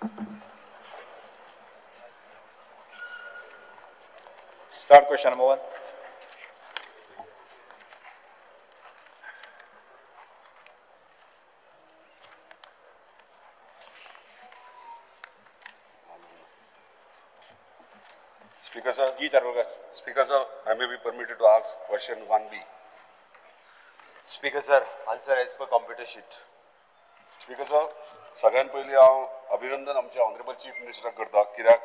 Start question number 1. Speaker sir, Ji Tarwalkar. Speaker sir, I may be permitted to ask question 1B. Speaker sir, answer as per computer sheet. Speaker sir, सगळ्यात पयलीं हांव अभिनंदन आमच्या honourable chief मिनिस्टराक करता कित्याक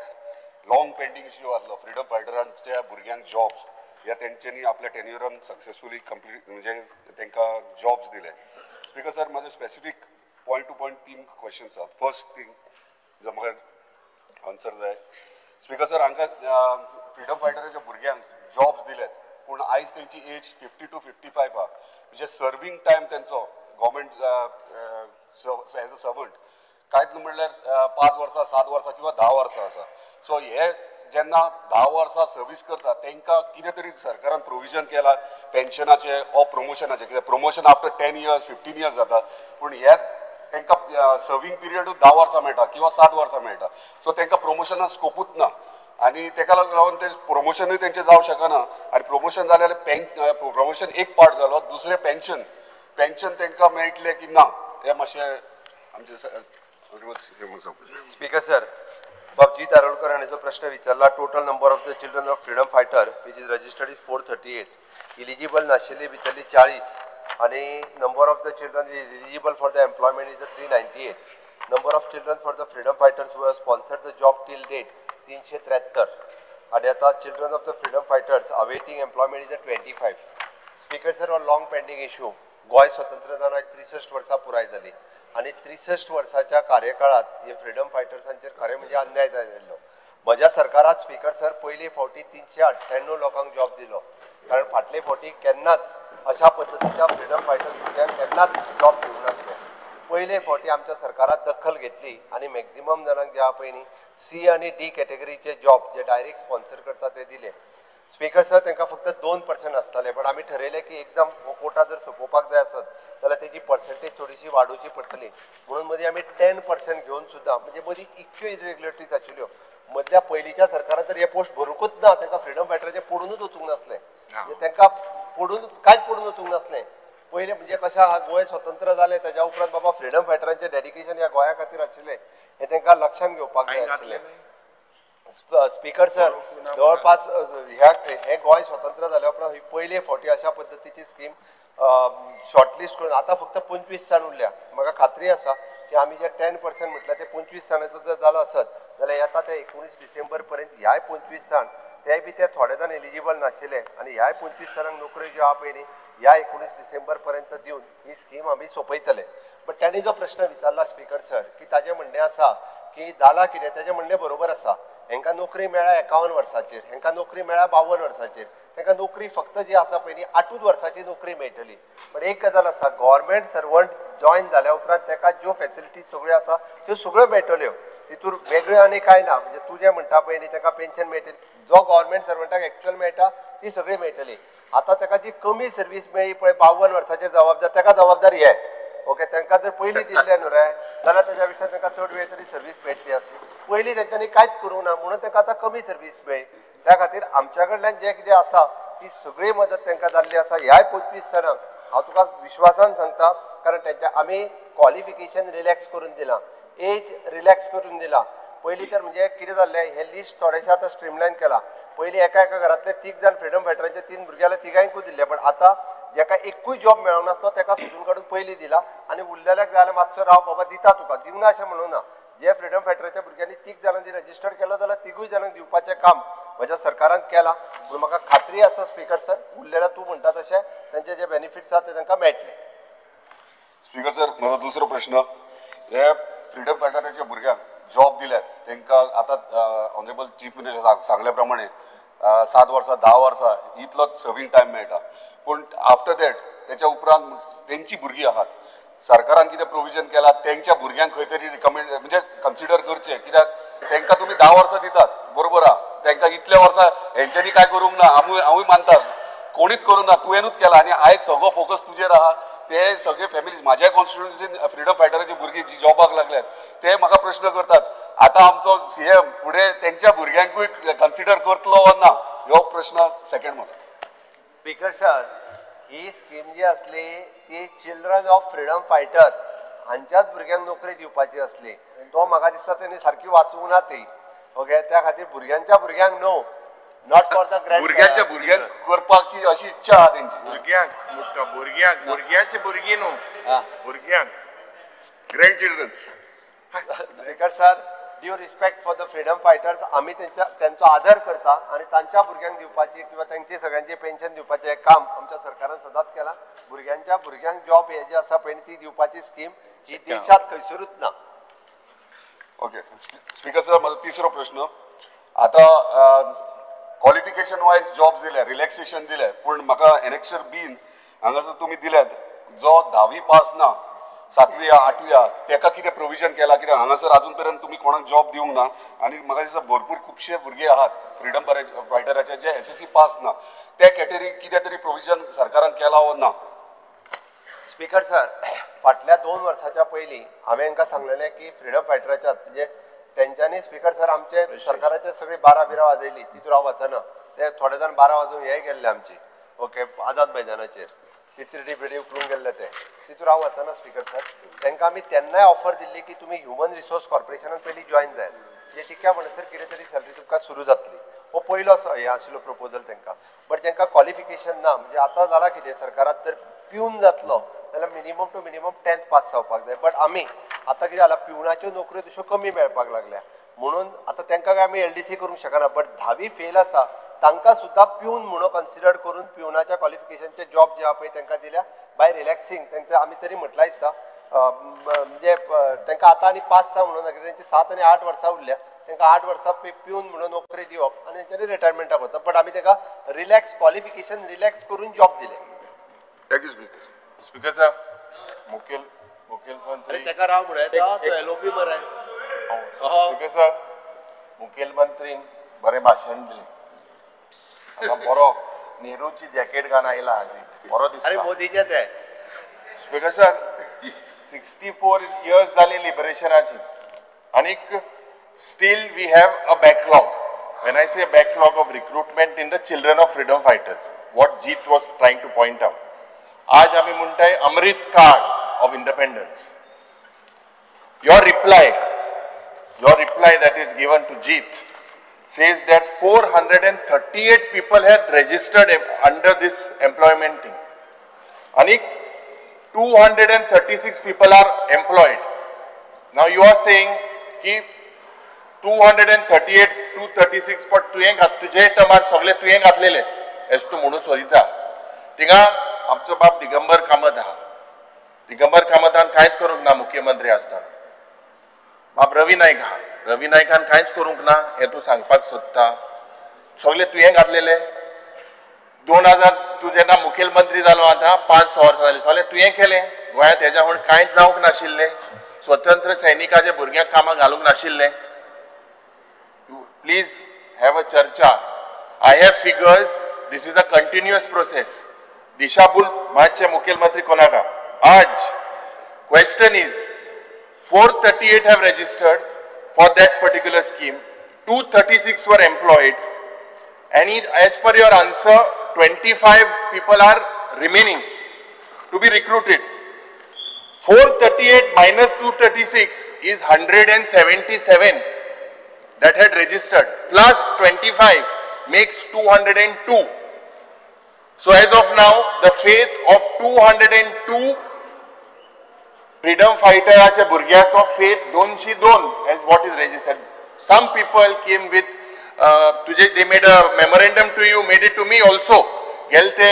long pending issue आसलो freedom फायटरांच्या भुरग्यांक jobs ह्या तेंच्यांनी आपल्या टेन्युरान सक्सेसफुली कंप्लीट म्हणजे तांकां जॉब्स दिले. स्पीकर सर माझे specific point to point 3 questions आहात. फर्स्ट थिंग जो म्हाका आन्सर जाय. स्पीकर सर हांकां फ्रीडम फायटराच्या भुरग्यांक जॉब्स दिलेत पूण आयज तेंची एज 50 to 55 आहा म्हणजे सर्वींग टायम तेंचो गव्हर्मेंट एज अ सर्वंट कांयच म्हणल्यार 5 वर्सां 7 वर्सां किंवा 10 वर्सां आसा. सो हे जेन्ना 10 वर्सां सर्वीस करता तांकां कितें तरी सरकारान प्रोविजन केला पेन्शनाचे ऑर प्रमोशनाचे कित्याक प्रमोशन आफ्टर 10 years 15 years जाता पूण हे तांकां सर्वींग पिरियडूच 10 वर्सां मेळटा किंवा 7 वर्सां मेळटा. सो तांकां प्रमोशनाक स्कोपूच ना आनी ताका लागून ते प्रमोशनूय तेंचें जावं शकना आनी प्रमोशन जालें जाल्यार प्रमोशन एक पार्ट जालो दुसरें पेन्शन तांकां मेळटलें की ना हे मातशें आमचे Speaker sir, बाबजी तारोलकर हांणी जो प्रश्न विचारला total number of the children of freedom fighter which is registered is 438. Eligible नाशिल्ली भितरली 40 आनी number of the children eligible for the employment is 398. Number of children for the freedom fighters who have sponsored the job till date 373 आनी आता children of the freedom fighters awaiting employment is 25. Speaker sir on long pending issue गोय स्वतंत्र जावन 63 वर्सां पुराय जाली आनी 63 वर्साच्या कार्यकाळात हे फ्रीडम फायटर्सांचेर खरें म्हणजे अन्याय जाल्लो. म्हज्या सरकारात स्पीकर सर पयली फावटी 398 लोकांक जॉब दिलो कारण फाटले फावटी केन्नाच अशा पद्दतीच्या फ्रीडम फायटर्स भुरग्यांक केन्नाच जॉब दिवंक नासले. पयले फावटी आमच्या सरकारात दखल घेतली आनी मॅक्झिमम जाणांक जे पयलीं C आनी D कॅटेगरीचे जॉब जे डायरेक्ट स्पॉन्सर करता ते दिले. स्पीकर सर तांकां फक्त 2% आसताले पण आमी ठरयलें की एकदम कोटा जर सोंपोवपाक जाय आसत जाल्यार तेजी पर्सेंटेज थोडीशी वाडोवची पडटली म्हणून मदीं आमी 10% घेवन सुद्दां म्हणजे मदीं इतक्यो इरेग्युलरिटीज आशिल्ल्यो. मदल्या पयलींच्या सरकारान तर हे पोस्ट भरूंकूच ना तांकां फ्रीडम फायटराचे पडूनच वचूंक नासलें म्हणजे तांकां पडून कांयच पडून वचूंक नासलें. पयलें म्हणजे कशें आहा गोंय स्वतंत्र जालें ताच्या उपरांत बाबा फ्रीडम फायटरांचें डेडिकेशन ह्या गोंया खातीर आशिल्लें हें तांकां लक्षांत घेवपाक जाय आशिल्लें. स्पीकर सर जवळपास हे गोंय स्वतंत्र जाल्या उपरांत ही पयले फावटी अशा पद्दतीची स्कीम शॉर्टलिस्ट करून आता फक्त 25 जाण उरल्या. म्हाका खात्री आसा की आमी जे 10% म्हटल्यार ते 25 जाणांचो जर जालो आसत जाल्यार येता ते 19 डिसेंबर पर्यंत ह्याय 25 जाण तेय बी ते थोडे जाण एलिजिबल नाशिल्ले आनी ह्याय 25 जाणांक नोकऱ्यो ज्यो आहा पळय न्ही ह्या 19 डिसेंबर पर्यंत दिवन ही स्कीम आमी सोंपयतले. बट तांणी जो प्रश्न विचारला स्पीकर सर की ताजें म्हणणें आसा की जाला कितें तेजें म्हणणें बरोबर आसा. हांकां नोकरी मेळ्ळ्या 51 वर्सांचेर हांकां नोकरी मेळ्ळ्या 52 वर्सांचेर तांकां नोकरी फक्त जी आसा पळय न्ही 8 वर्सांची नोकरी मेळटली. पण एक गजाल आसा गव्हर्मेंट सर्वंट जॉयन जाल्या उपरांत ताका ज्यो फॅसिलिटीज सगळ्यो आसा त्यो सगळ्यो मेळटल्यो तितून वेगळ्यो आनी कांय ना. म्हणजे तूं जें म्हणटा पळय न्ही ताका पेन्शन मेळटली जो गव्हर्मेंट सर्वंटाक एक्चुअल मेळटा ती सगळी मेळटली. आतां ताका जी कमी सर्वीस मेळ्ळी पळय 52 वर्सांचेर जबाबदार ताका जबाबदारी हे ओके तांकां जर पयलीं दिल्लें न्हू रे जाल्यार ताच्या पेक्षा तांकां चड वेळ तरी सर्वीस मेळटली आसली. पयलीं तेंच्यांनी कांयच करूंक ना म्हणून तांकां आतां कमी सर्वीस मेळ्ळी. त्या खातीर आमच्या कडल्यान जें कितें आसा ती सगळी मदत तांकां जाल्ली आसा. ह्याय 25 जाणांक हांव तुका विश्वासान सांगता कारण तेंच्या आमी क्वॉलिफिकेशन रिलॅक्स करून दिलां एज रिलॅक्स करून दिलां. पयलीं तर म्हणजे कितें जाल्लें हें लिस्ट थोडेशें आतां स्ट्रीमलायन केलां. पयलीं एका घरांतले 3 जाण फ्रीडम फायटरांचे 3 भुरगे जाल्यार तिगांयकूय दिल्ले पण आतां जेका एकूय जॉब मेळोंक नासलो ताका सोदून काडून पयलीं दिला आनी उरलेल्याक जाय जाल्यार मातसो राव बाबा दिता तुका दिवना अशें म्हणूं ना. जे फ्रीडम फायटराच्या भुरग्यांनी 3 जाणांनी रजिस्टर केलं जाल्यार 3 जाणांक दिवपाचें काम म्हज्या सरकारान केलां. म्हणून म्हाका खात्री आसा स्पीकर सर उरलेल्या तूं म्हणटा तशें तांचे जे बेनिफिट्स आसा ते तांकां मेळटले. स्पीकर सर म्हजो दुसरो प्रश्न हे फ्रीडम फायटराच्या भुरग्यांक जॉब दिल्यात तांकां आतां ऑनरेबल चीफ मिनिस्टर सांगल्या प्रमाणे 7 वर्सां 10 वर्सां इतलोच सर्वींग टायम मेळटा पूण आफ्टर दॅट तेच्या उपरांत तेंची भुरगीं आहात सरकारान कितें प्रोविजन केला तेंच्या भुरग्यांक खंय तरी रिकमेंड म्हणजे कन्सिडर करचें कित्याक तांकां तुमी 10 वर्सां दितात बरोबर आहा तांकां इतल्या वर्सां हेंच्यांनी कांय करूंक ना हांवूय मानता कोणीच करूंक ना तुवेंनूच केला आनी आयज सगळो फोकस तुजेर आहा. ते सगळे फॅमिलीज म्हाज्या कॉन्स्टिट्युएन्सीन फ्रीडम फायटराची भुरगीं जी जॉबाक लागल्यात ते म्हाका प्रश्न करतात आता आमचो सीएम पुढे त्यांच्या भुरग्यांकूय कन्सिडर करतलो वा ना ह्यो प्रश्न सेकंड मध्ये. स्पीकर सर, ही स्कीम जी असली ती चिल्ड्रन ऑफ फ्रीडम फायटर हांच्याच भुरग्यांक नोकरी दिवपाची असली. तो म्हाका दिसता त्यांनी सारकी वाचूंक ना ती. ओके, त्या खातीर भुरग्यांच्या भुरग्यांक no, not for the grand. भुरग्यांच्या भुरग्यांक करपाची अशी इच्छा आहा तेंची. भुरग्याची भुरगीं न्हू, भुरग्यांक grand childrens. Speaker sir, due respect for the freedom fighters, आम्ही त्यांचो आदर करता आणि तांच्या भुरग्यांक दिवपाची किंवा त्यांची सगळ्यांची पेन्शन दिवपाचें हें काम आमच्या सरकारान सदांच केला. भुरग्यांच्या भुरग्यांक जॉब हे जे आसा पळय ती दिवपाची स्कीम ही देशात खंयसरूच ना. ओके स्पीकर सर, माझा तिसरो प्रश्न. आता क्वालिफिकेशन वायज जॉब दिले, रिलॅक्सेशन दिले, पण म्हाका एनेक्शर बीन हांगासर तुमी दिल्यात जो 10वी पास ना 7वी 8वी तेका कितें प्रोविजन केला, कित्याक हांगासर अजून पर्यंत तुमी कोणाक जॉब दिवंक ना आनी म्हाका दिसता भरपूर खुबशे भुरगे आहात फ्रीडम फायटराचे जे SSC पास ना, त्या कॅटेगरी कितें तरी प्रोविजन सरकारान केला वा ना. स्पीकर सर, फाटल्या 2 वर्साच्या पयलीं हांवें तांकां सांगलेलें की फ्रीडम फायटराच्या म्हणजे तेंच्यांनी स्पीकर सर आमचे सरकाराचे सगळी 12 बिरां वाजयली, तितूर हांव वचना. ते थोडे जाण 12 वाजूंक हे गेल्ले आमचे. ओके, आझाद मैदानाचेर तितरी बिडी उखलून गेल्ले ते, तितूर हांव वचना. स्पीकर सर, तांकां आमी तेन्नाय ऑफर दिल्ली की तुमी ह्युमन रिसोर्स कॉर्पोरेशनान पयलीं जॉयन जाय, जे तितक्या म्हणसर कितें तरी सॅलरी तुमकां सुरू जातली. हो पयलो हे आशिल्लो प्रपोजल तांकां. बट तांकां क्वॉलिफिकेशन ना. म्हणजे आतां जाला कितें, सरकारात जर पिवन जातलो जाल्यार minimum to minimum 10th pass जावपाक जाय. बट आमी आतां कितें जाला, पिवनाच्यो नोकऱ्यो तश्यो कमी मेळपाक लागल्या म्हणून आतां तांकां आमी LDC करूंक शकना. बट 10वी फेल आसा तांकां सुद्दां पिवन म्हणून कन्सिडर करून पिवनाच्या क्वॉलिफिकेशनचे जॉब जे आहा पळय तांकां दिल्या बाय रिलॅक्सिंग. तांकां आमी तरी म्हटलां दिसता म्हणजे तांकां आतां आनी 5 म्हणून तांची 7 आनी 8 वर्सां उरल्या, तांकां 8 वर्सां पिवन म्हणून नोकरी दिवप आनी तांच्यांनी रिटायरमेंटाक वता. बट आमी तांकां रिलॅक्स क्वॉलिफिकेशन रिलॅक्स करून जॉब दिले. Thank you speaker. स्पीकर सर, मुखेल मंत्री ताका राव म्हणून येता तो LOP मरे. स्पीकर सर, मुखेलमंत्रीन बरें भाशण दिलें. आता बरो नेहरूची जॅकेट घालून आयला आजी, बरो दिसता. अरे मोदीचे ते. स्पीकर सर, 64 years जाली लिबरेशनाची आनीक still we have a backlog. when I say a backlog of recruitment in the children of freedom fighters, what Jeet was trying to point out. आज आम्ही म्हणताय अमृत काळ of independence. Your reply that is given to Jeet says that 438 people had registered under this employment thing. And 236 people are employed. Now you are saying कि 238, 236 पण तुझे Tamar सगळे तुवें घातलेले एस तू म्हणून सोदिता. थिंगा आमचो बाप दिगंबर कामत आहा. दिगंबर कामतान कांयच करूंक ना मुख्यमंत्री आसतना. बाप रवी नाईक आहा. रवी नाईकान कांयच करूंक ना हे तू सांगपाक सोदता. सगळे तुवें घातलेले. 2000 तू जेन्ना मुखेलमंत्री जालो आतां 5-6 वर्सां जालीं सगळे तुवें केलें. गोंयांत हेज्या म्हूण कांयच जावंक नाशिल्लें. स्वतंत्र सैनिकाचे भुरग्यांक कामाक घालूंक नाशिल्लें. Please have a charcha. I have figures. This is a continuous process. दिशाभूल मातशे मुख्यमंत्री कोणाका. आज question is 438 have registered for that particular scheme. 236 were employed. And as per your answer, 25 people are remaining to be recruited. 438 minus 236 is 177. That had registered plus 25 makes 202. So as of now, the fate of 202 freedom fighters burgyacho fate 202 as what is registered. Some people came with they made a memorandum to you, made it to me also. Gelte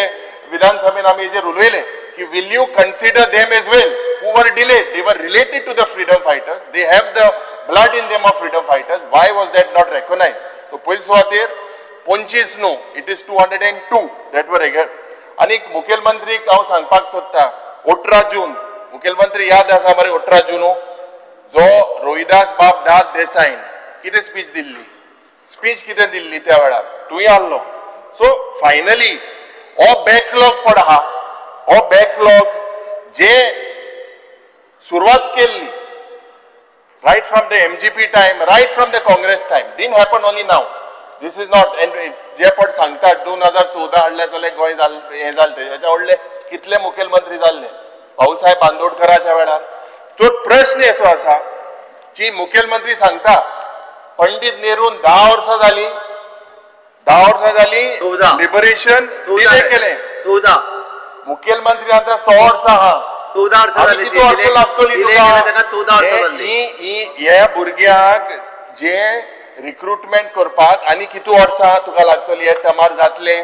Vidhan Sabhin आम्ही जे रुलवेले की will you consider them as well who were delayed? They were related to the freedom fighters. They have the blood in them of freedom fighters. Why was that not recognized? So police water Ponchis no, it is 202 that were again. अनेक मुख्यमंत्री हांव सांगपाक सोदता 18 जून मुख्यमंत्री याद आसा मरे 18 जून जो रोहिदास बाब दास देसाईन कितें स्पीच दिल्ली. स्पीच कितें दिल्ली त्या वेळार तुवें आल्लो. सो फायनली हो बॅकलॉग पण आहा. हो बॅकलॉग जे सुरवात केल्ली right from the MGP time, right from the Congress time. Didn't happen only now. This is not, and जे पण सांगतात 2014 हाडले जाल्यार गोंय हे जालें हेच्या व्हडले कितले मुखेलमंत्री जाल्ले भाऊसाहेब बांदोडकराच्या वेळार. तो प्रश्न असो आसा जी मुखेलमंत्री सांगता पंडित नेरून 10 वर्सां जाली लिबरेशन डिले केले 14 मुखेलमंत्री आता 100 वर्सां हा 14 वर्सां जाली किती वर्सां लागतली ताका 14 वर्सां जाली. ह्या भुरग्याक जे रिक्रुटमेंट करपाक आनी किती वर्सां तुका लागतली हे टमार जातले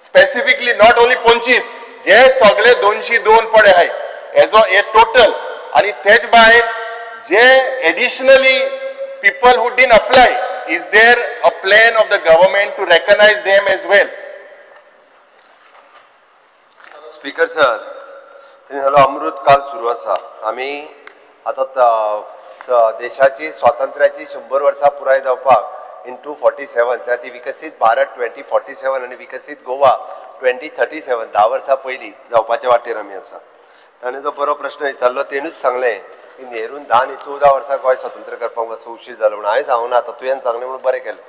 स्पेसिफिकली नॉट ओनली 25 जे सगळे 202 पडे आहाय हेजो हे टोटल आणि तेच भायर जे additionally people who didn't apply, is there a plan of the government to recognize them as well? Speaker sir, Amrit Kaal सुरू आसा. आमी आता देशाची स्वातंत्र्याची 100 वर्सां पुराय जावपाक in 247 त्या ती विकसीत भारत 2047 आणि विकसीत गोवा 2037 10 वर्सां पयलीं जावपाच्या वाटेर आमी आसा. ताणें जो बरो प्रश्न विचारलो तेणूच सांगलें की नेरून 10 आणि 14 वर्सां गोंय स्वतंत्र करपाक मातसो उशीर जालो म्हणून. हांवें सांगूं ना आतां तुवें सांगलें म्हणून बरें केलें.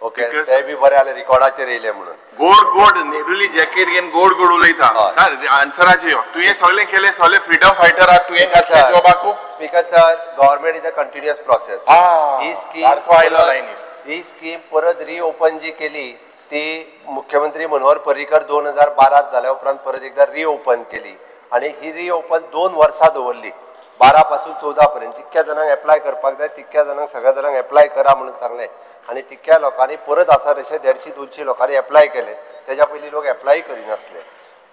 ओके ते बी बरें जालें रिकॉर्डाचेर येयलें म्हणून. गोड नेरुली जॅकेट घेवन गोड उलयता सर आन्सराचे तुवें सगळें केलें सगळें फ्रीडम फायटर आहात तुवें घातलें जॉबाकू. Speaker sir, government is a continuous process. ही स्कीम परत रिओपन जी केली ती मुख्यमंत्री मनोहर पर्रीकर 2012 जाल्या उपरांत परत एकदा रिओपन केली आणि ही रिओपन 2 वर्सां दवरली 12 पासून 14 पर्यंत. जितक्या जाणांक एप्लाय करपाक जाय तितक्या जाणांक सगळ्या जाणांक एप्लाय करा म्हणून सांगलें आणि तितक्या लोकांनी परत आसा तशें 150-200 लोकांनी एप्लाय केले. तेच्या पयलीं लोक एप्लाय करिनासले.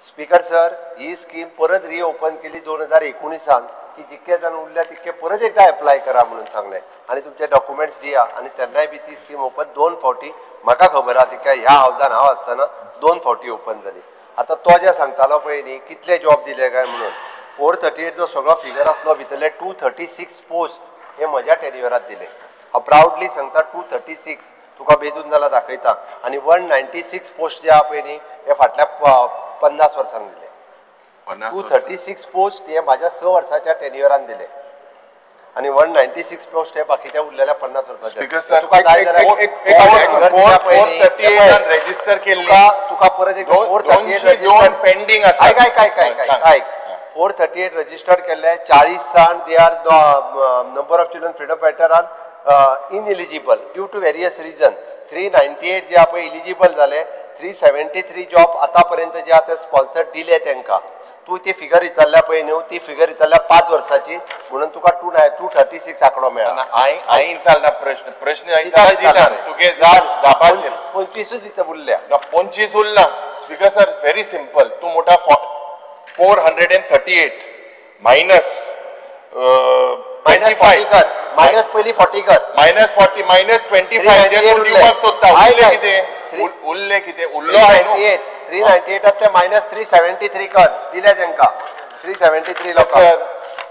स्पीकर सर, ही स्कीम परत रिओपन केली 2019 की जितके जाण उरल्या तितके परत एकदा एप्लाय करा म्हणून सांगलें आणि तुमचे डॉक्युमेंट्स दिया आणि तेन्नाय बी ती स्कीम ओपन 2 फावटी म्हाका खबर आहा तिका ह्या हावजान हांव आसतना 2 फावटी ओपन जाली. आतां तो जे सांगतालो पळय न्ही कितले जॉब दिले काय म्हणून 438 जो सगळो फिगर आसलो भितरले 236 पोस्ट हे म्हज्या टेन्युअरांत दिले. हांव प्राउडली सांगता 236 तुका बेजून जाल्यार दाखयता आणि 196 पोस्ट जे आहा पळय न्ही हे फाटल्या 50 वर्सांक दिले. 236 पोस्ट हे म्हाज्या 6 वर्साच्या टेन्युअरान दिले आणि 196 पोस्ट हे बाकीच्या उरलेल्या 50 वर्साच्या. तुका जाय जाल्यार रजिस्टर केले तुका परत एक 438 पेंडिंग आसा. ऐक 438 रजिस्टर्ड केले 40 साण they are number of children freedom fighter are ineligible due to various reason. 398 जे आहा पळय इलिजिबल जाले. 373 जॉब आतापर्यंत जे आहा ते स्पॉन्सर दिले तांकां. तू ती फिगर विचारल्या पळय न्हू ती फिगर विचारल्या 5 वर्साची म्हणून तुका 236 आंकडो मेळ्ळा. हांवें चालना प्रश्न 25 दिता उरल्या 25 उरला. स्पीकर सर व्हेरी सिंपल तू मोठा 438 मायनस मायनस पहिली 40 कर मायनस 40 मायनस 25 जे तू दिवपाक सोदता उरले कितें उरलो आहे 398 मायनस 373 कर दिले तांकां 373 लोकांक. सर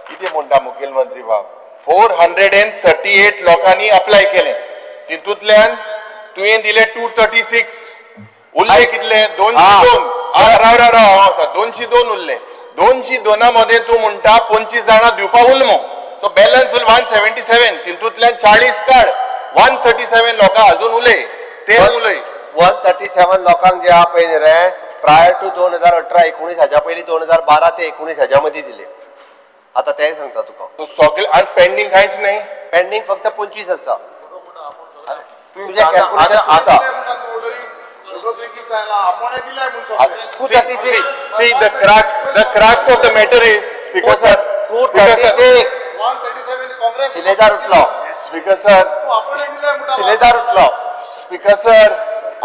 कितें म्हणटा मुखेलमंत्री बाब 438 लोकांनी अप्लाय केले तितूंतल्यान तुवें दिले 236 उरले कितले 202 202 उरले 202 मध्ये तू म्हणटा 25 जाणां दिवपाक उरलो सो बॅलन्स 177 तितूंतल्यान 40 काड 137 लोकां अजून उलय ते उलय 137 लोकांक जे आहा पळय रे प्रायर टू 2018-19 हाच्या पयलीं 2012 ते 19 हाच्या मदीं दिले. आता तें सांगता तुका सगळे आनी पेंडींग कांयच नाही. पेंडींग फक्त 25 आसा. तुझे कॅल्क्युलेशन चुकता. See the crux of the matter is Speaker sir 236 शिलेदार उठलो Speaker sir शिलेदार उठलो Speaker sir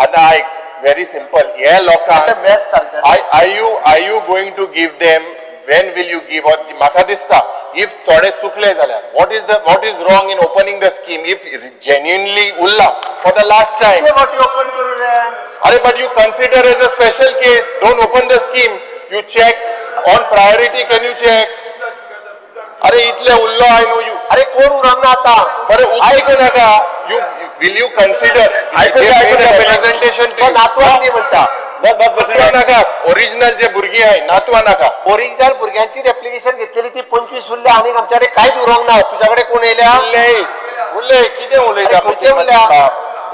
आता ऐक very simple हे लोकांक are you going to give them when will you give or म्हाका दिसता if थोडे चुकले जाल्यार what is wrong in opening the scheme if genuinely उरला for the last time open करू रे अरे but you consider as a special case don't open the scheme you check on priority can you check अरे इतले उरलो I know you अरे कोण उरना आता बरे ऐकू नका you will you consider presentation to नातवांनी म्हणता नाका ओरिजिनल जे भुरगीं आहाय नातवां नाका ओरिजिनल भुरग्यांचीच ऍप्लिकेशन घेतलेली ती 25 उरल्या आणि आमच्याकडे कांयच उरोंक ना तुझ्याकडे कोण येयल्या उरले कितें उलयता खंयचे उरल्या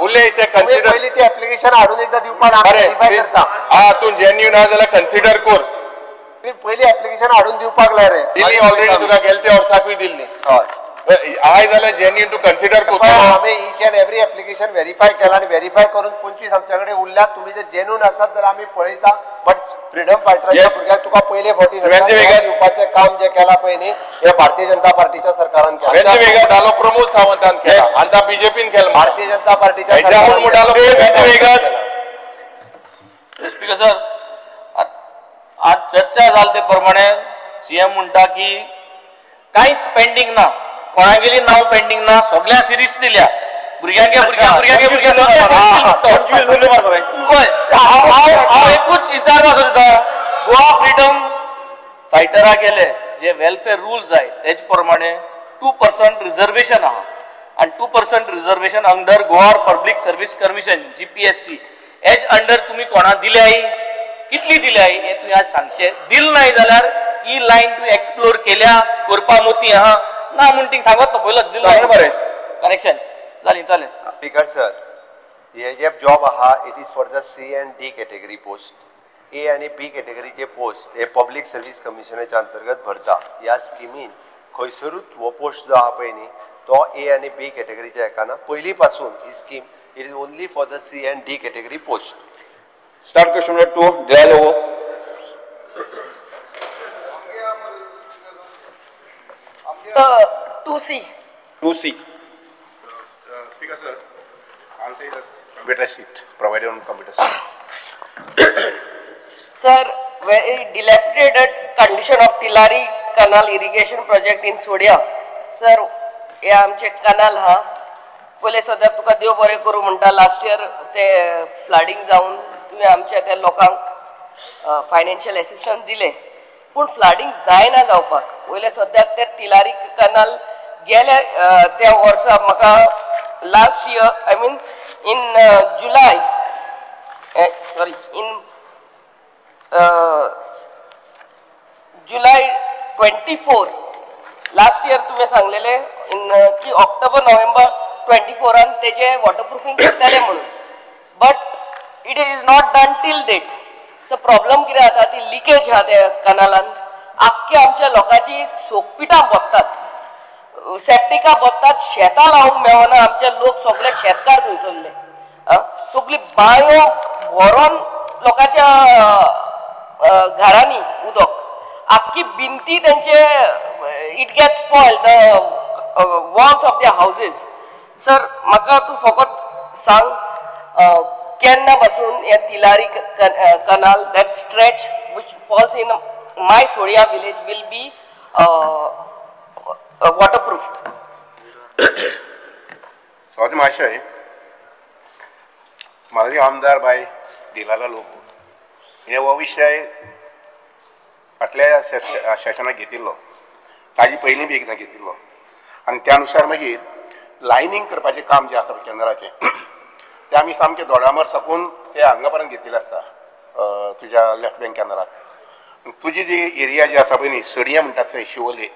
उलय ते कन्सिडर पयलीं ती ऍप्लिकेशन हाडून एकदा दिवपाक व्हेरीफाय करता तूं जेन्युन आहा जाल्यार कन्सिडर कर पयलीं ऍप्लिकेशन हाडून दिवपाक लाय रे दिल्ली ऑलरेडी तुका गेल्या त्या वर्साकूय दिल्ली आय जाल्यार जेन्युन तू कन्सिडर करता आम्ही each and every application verify केला आणि व्हेरीफाय करून 25 आमच्याकडे उरल्या तुम्ही जर जेन्युन आसात जाल्यार आम्ही पळयता बट फ्रीडम फायटराच्या भुरग्याक तुका पयले फावटी दिवपाचें काम जे केला पळय न्ही हे भारतीय जनता पार्टीच्या सरकारान केला वेगळा झालो प्रमोद सावंतान केला आता बीजेपीन केला भारतीय जनता पार्टीच्या स्पीकर सर आज चर्चा जाल ते प्रमाणे सीएम म्हणटा की कांयच पेंडिंग ना कोणागेली नाव पेंडिंग ना सगळ्या सिरीज दिल्या भुरग्यांगे एकूच विचारपाक सोदता गोवा फ्रीडम फायटरा गेले जे वेलफेअर रुल्स आय तेज प्रमाणे 2% रिजर्वेशन आहा आणि 2% reservation under Goa public service commission GPSC as under तुम्ही कोणा दिल्याय कितली दिल्याय हे तुम्ही आज सांगचे दिल नाही जाल्यार ही लाईन तुम्ही एक्सप्लोर केल्या करपा मोती आहा ना म्हणटी सांगत तो पयलोच दिला बरें कनेक्शन जाली चालेल स्पीकर सर हे जे जॉब आहा it is for the C and D category post A आणि B कॅटेगरीचे पोस्ट हे पब्लिक सर्व्हिस कमिशनाच्या अंतर्गत भरता ह्या स्किमीन खंयसरूच हो पोस्ट जो आहा पळय न्ही तो A आणि B कॅटेगरीच्या एकाना पयली पासून ही scheme it is only for the C and D category post start question number 2 dialogue 2C Speaker sir, answer is computer sheet provided on computer sheet. Sir, very dilapidated condition of Tilari Canal irrigation project in Sodia. Sir, हे आमचे कनाल हा पयले सद्या तुका देव बरें करूं म्हणटा last year ते flooding जावन तुवें आमच्या त्या लोकांक फायनान्शियल एसिस्टन्स दिले पूण फ्लडिंग जायना जावपाक पयले सद्याक ते तिलारी कनाल गेल्या त्या वर्सा म्हाका last year I mean in July sorry in July 24 last year तुम्ही सांगलेले इन की ऑक्टोबर नोव्हेंबर 24 तेजे वॉटरप्रूफिंग करतले म्हणून but it is not done till date so problem कितें जाता ती लिकेज आहा त्या कनालान आख्ख्या आमच्या लोकांची सोकपिटां बसतात सेप्टिका बसतात शेतां लावंक मेळना आमचे लोक सगळे शेतकार थंयसरले सगळी बांयो भरून लोकांच्या घरांनी उदक आख्खी भिंती त्यांचे it get spoil the walls of the houses sir म्हाका तूं फकत सांग केन्ना पासून हे Tillari canal that stretch which falls in my Sodiya village will be waterproofed स्वागत महाशय माजी आमदार बाय दिलाला लोक हे हो विशय फाटल्या सेशनाक घेतिल्लो ताजी पयलीं बी एकदां घेतिल्लो आनी त्या अनुसार मागीर लायनींग करपाचें काम जें आसा केंद्राचें तें आमी सामकें दोडामार साकून ते हांगा पर्यंत घेतिल्लें आसता तुज्या लेफ्ट बँक केंद्राक तुजी जी एरिया जी आसा पळय न्ही सडये म्हणटात थंय शिवोले